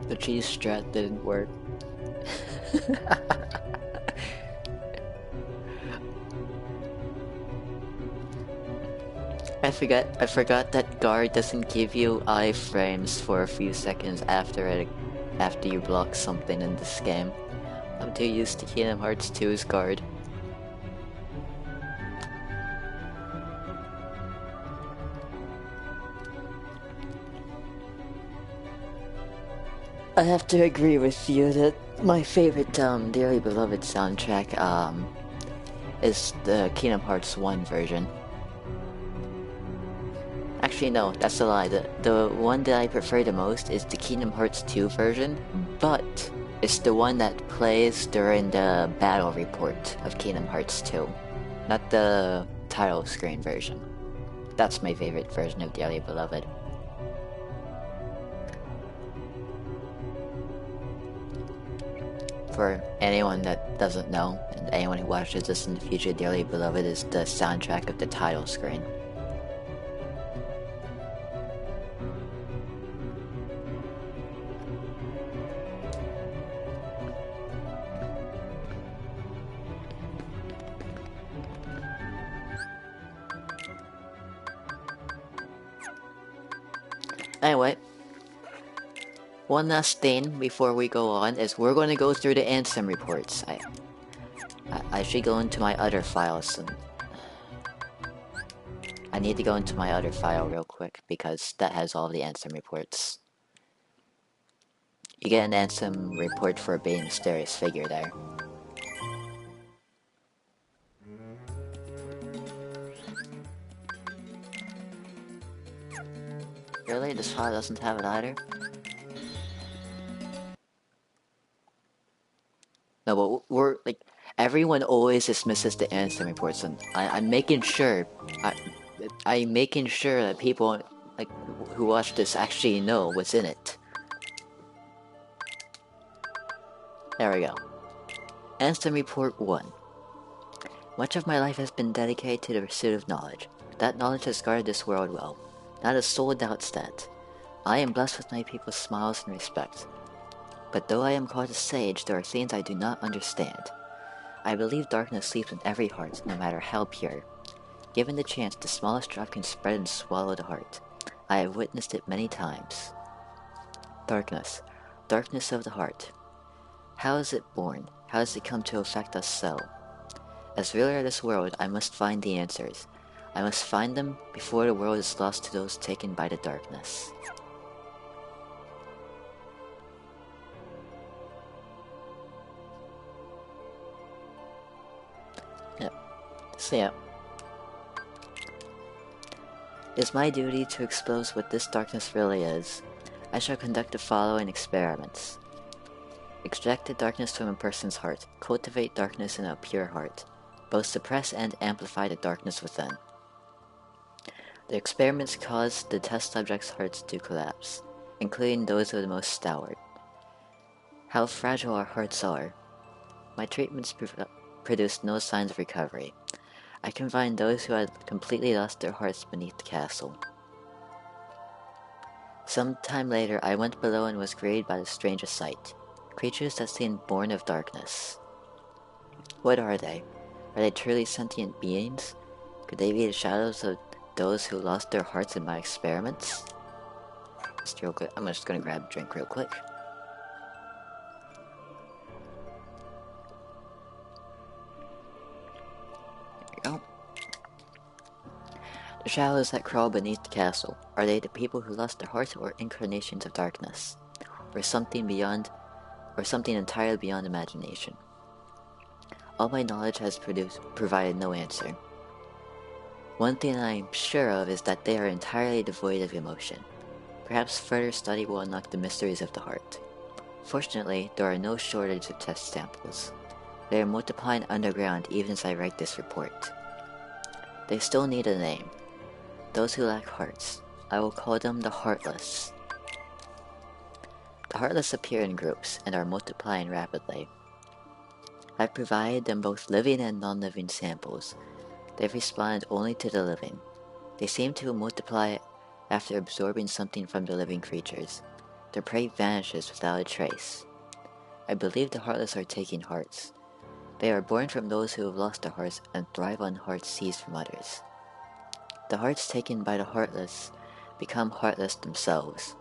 The cheese strat didn't work. I forgot that guard doesn't give you iframes for a few seconds after you block something in this game. I'm too used to Kingdom Hearts 2's guard. I have to agree with you that my favorite Dearly Beloved soundtrack is the Kingdom Hearts 1 version. Actually, no, that's a lie. The one that I prefer the most is the Kingdom Hearts 2 version, but it's the one that plays during the battle report of Kingdom Hearts 2, not the title screen version. That's my favorite version of Dearly Beloved. For anyone that doesn't know, and anyone who watches this in the future, Dearly Beloved is the soundtrack of the title screen. Anyway, one last thing before we go on is we're going to go through the Ansem reports. I should go into my other files and I need to go into my other file real quick because that has all the Ansem reports. You get an Ansem report for being a mysterious figure there. Really? This file doesn't have it either? No, but we're like everyone always dismisses the Ansem reports, and I'm making sure I'm making sure that people like who watch this actually know what's in it. There we go. Ansem Report 1. Much of my life has been dedicated to the pursuit of knowledge. That knowledge has guarded this world well. Not a soul doubts that. I am blessed with my people's smiles and respect. But though I am called a sage, there are things I do not understand. I believe darkness sleeps in every heart, no matter how pure. Given the chance, the smallest drop can spread and swallow the heart. I have witnessed it many times. Darkness. Darkness of the heart. How is it born? How does it come to affect us so? As ruler of this world, I must find the answers. I must find them before the world is lost to those taken by the darkness. So yeah. It is my duty to expose what this darkness really is. I shall conduct the following experiments. Extract the darkness from a person's heart. Cultivate darkness in a pure heart. Both suppress and amplify the darkness within. The experiments caused the test subjects' hearts to collapse, including those of the most stalwart. How fragile our hearts are. My treatments produced no signs of recovery. I confined those who had completely lost their hearts beneath the castle. Some time later, I went below and was greeted by the strangest sight. Creatures that seemed born of darkness. What are they? Are they truly sentient beings? Could they be the shadows of those who lost their hearts in my experiments? Just real quick, I'm just gonna grab a drink real quick. There we go. The shadows that crawl beneath the castle, are they the people who lost their hearts or incarnations of darkness? Or something beyond, or something entirely beyond imagination? All my knowledge has provided no answer. One thing I am sure of is that they are entirely devoid of emotion. Perhaps further study will unlock the mysteries of the heart. Fortunately, there are no shortage of test samples. They are multiplying underground even as I write this report. They still need a name. Those who lack hearts. I will call them the Heartless. The Heartless appear in groups and are multiplying rapidly. I've provided them both living and non-living samples. They've responded only to the living. They seem to multiply after absorbing something from the living creatures. Their prey vanishes without a trace. I believe the Heartless are taking hearts. They are born from those who have lost their hearts and thrive on hearts seized from others. The hearts taken by the Heartless become heartless themselves.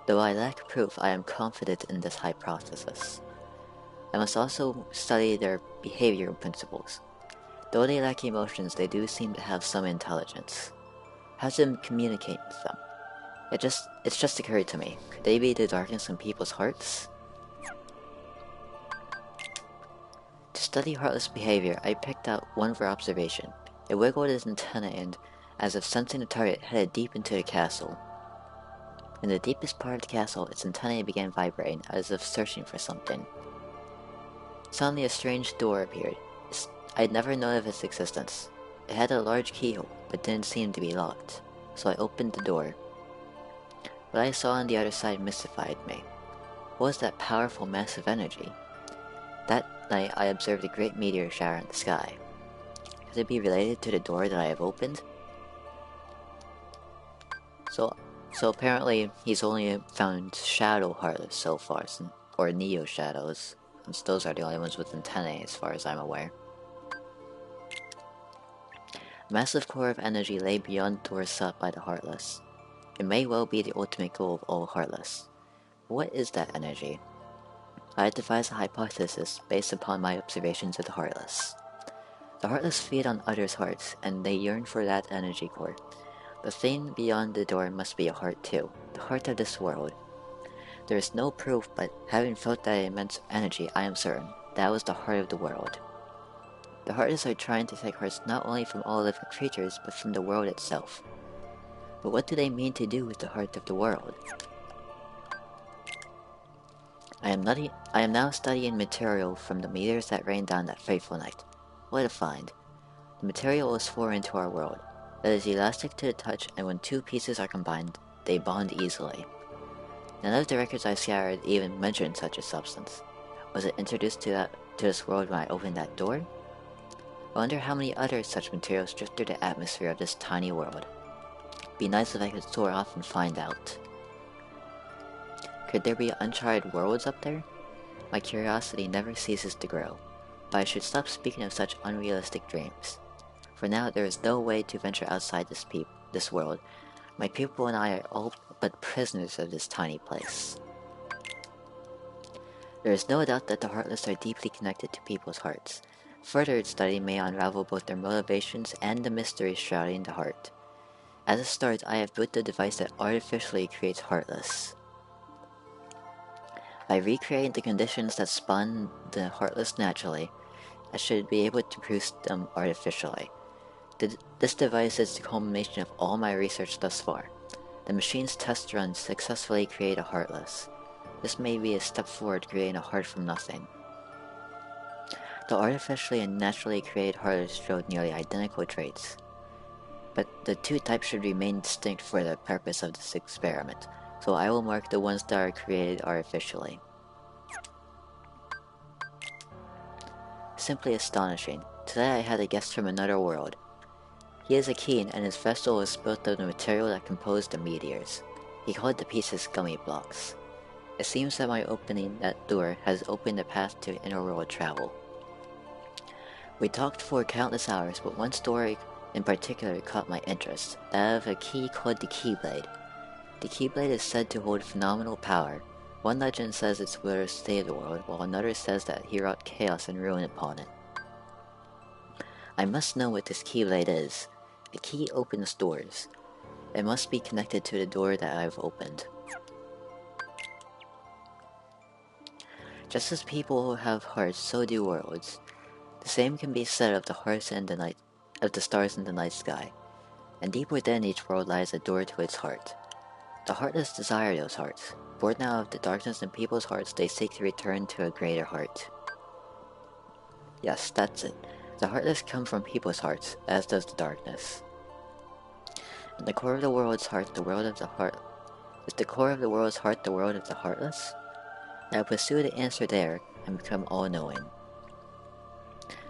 Though I lack proof, I am confident in this hypothesis. I must also study their behavioral principles. Though they lack emotions, they do seem to have some intelligence. How to communicate with them? It's just occurred to me. Could they be the darkness in people's hearts? To study Heartless behavior, I picked out one for observation. It wiggled its antenna and, as if sensing the target, headed deep into the castle. In the deepest part of the castle, its antennae began vibrating, as if searching for something. Suddenly a strange door appeared. I had never known of its existence. It had a large keyhole, but didn't seem to be locked, so I opened the door. What I saw on the other side mystified me. What was that powerful mass of energy? That night I observed a great meteor shower in the sky. Could it be related to the door that I have opened? So apparently he's only found Shadow Heartless so far, or Neo Shadows, since those are the only ones with antennae as far as I'm aware. A massive core of energy lay beyond doors sought by the Heartless. It may well be the ultimate goal of all Heartless. What is that energy? I devised a hypothesis based upon my observations of the Heartless. The Heartless feed on others' hearts, and they yearn for that energy core. The thing beyond the door must be a heart too, the heart of this world. There is no proof, but having felt that immense energy, I am certain that was the heart of the world. The Heartless are trying to take hearts not only from all living creatures, but from the world itself. But what do they mean to do with the heart of the world? I am now studying material from the meteors that rained down that fateful night. What a find. The material is foreign to our world. It is elastic to the touch, and when two pieces are combined, they bond easily. None of the records I scoured even mentioned such a substance. Was it introduced to this world when I opened that door? I wonder how many other such materials drift through the atmosphere of this tiny world. Be nice if I could soar off and find out. Could there be uncharted worlds up there? My curiosity never ceases to grow, but I should stop speaking of such unrealistic dreams. For now, there is no way to venture outside this world. My people and I are all but prisoners of this tiny place. There is no doubt that the Heartless are deeply connected to people's hearts. Further study may unravel both their motivations and the mysteries shrouding the heart. As a start, I have built a device that artificially creates Heartless. By recreating the conditions that spawn the Heartless naturally, I should be able to produce them artificially. This device is the culmination of all my research thus far. The machine's test runs successfully create a Heartless. This may be a step forward creating a heart from nothing. The artificially and naturally created Heartless showed nearly identical traits, but the two types should remain distinct for the purpose of this experiment, so I will mark the ones that are created artificially. Simply astonishing. Today I had a guest from another world. He is a Keen, and his vessel was built of the material that composed the meteors. He called the pieces gummy blocks. It seems that my opening that door has opened a path to inner world travel. We talked for countless hours, but one story in particular caught my interest, that of a key called the Keyblade. The Keyblade is said to hold phenomenal power. One legend says its wielder saved the world, while another says that he wrought chaos and ruin upon it. I must know what this Keyblade is. A key opens doors. It must be connected to the door that I have opened. Just as people have hearts, so do worlds. The same can be said of the hearts and of the stars in the night sky. And deep within each world lies a door to its heart. The Heartless desire those hearts. Bored now of the darkness in people's hearts, they seek to return to a greater heart. Yes, that's it. The Heartless come from people's hearts, as does the darkness. In the core of the world's heart, the world of the heart... Is the core of the world's heart the world of the Heartless? I will pursue the answer there, and become all-knowing.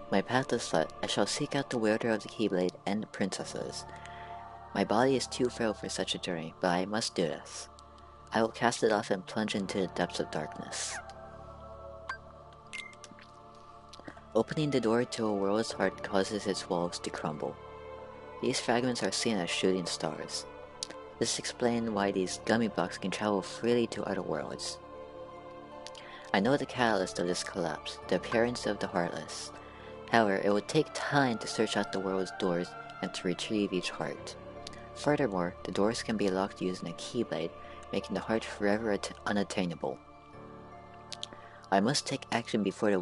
My path is set. I shall seek out the wielder of the Keyblade and the princesses. My body is too frail for such a journey, but I must do this. I will cast it off and plunge into the depths of darkness. Opening the door to a world's heart causes its walls to crumble. These fragments are seen as shooting stars. This explains why these gummy blocks can travel freely to other worlds. I know the catalyst of this collapse, the appearance of the Heartless. However, it will take time to search out the world's doors and to retrieve each heart. Furthermore, the doors can be locked using a Keyblade, making the heart forever unattainable. I must take action before the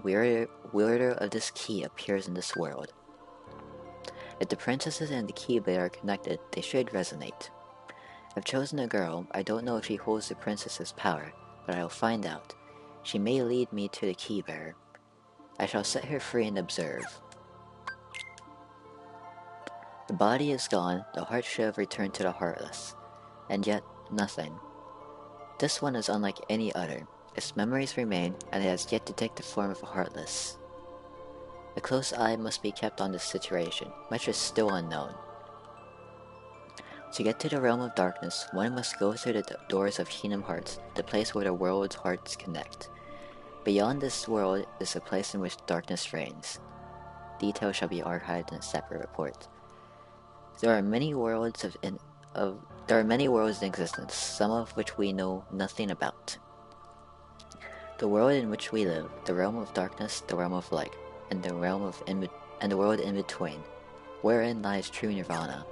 wielder of this key appears in this world. If the princesses and the Keyblade are connected, they should resonate. I've chosen a girl. I don't know if she holds the princess's power, but I will find out. She may lead me to the Keybearer. I shall set her free and observe. The body is gone, the heart should have returned to the Heartless. And yet, nothing. This one is unlike any other. Its memories remain, and it has yet to take the form of a Heartless. A close eye must be kept on this situation. Much is still unknown. To get to the realm of darkness, one must go through the doors of Kingdom Hearts, the place where the world's hearts connect. Beyond this world is a place in which darkness reigns. Details shall be archived in a separate report. There are many worlds in existence, some of which we know nothing about. The world in which we live, the realm of darkness, the realm of light, and the world in between, wherein lies true nirvana.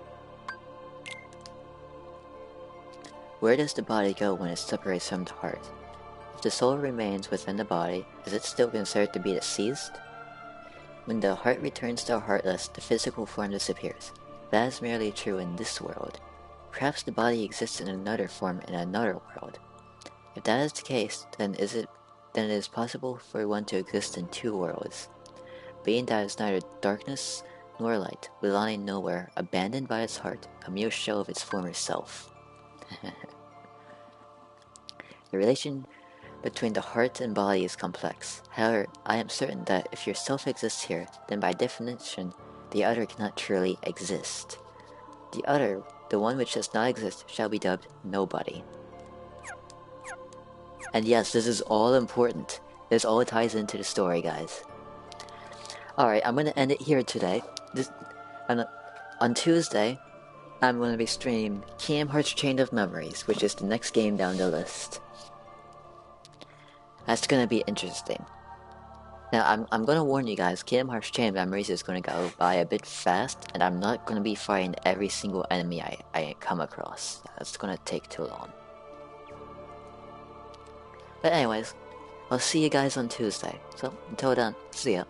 Where does the body go when it separates from the heart? If the soul remains within the body, is it still considered to be deceased? When the heart returns to a Heartless, the physical form disappears. That is merely true in this world. Perhaps the body exists in another form in another world. If that is the case, then is it then it is possible for one to exist in two worlds. Being that is neither darkness nor light, belonging nowhere, abandoned by its heart, a mere shell of its former self. The relation between the heart and body is complex. However, I am certain that if your self exists here, then by definition, the other cannot truly exist. The other, the one which does not exist, shall be dubbed nobody. And yes, this is all important. This all ties into the story, guys. Alright, I'm gonna end it here today. On Tuesday, I'm gonna be streaming Kingdom Hearts Chain of Memories, which is the next game down the list. That's gonna be interesting. Now, I'm gonna warn you guys, Kingdom Hearts Chain of Memories is gonna go by a bit fast, and I'm not gonna be fighting every single enemy I come across. That's gonna take too long. But anyways, I'll see you guys on Tuesday. So, until then, see ya.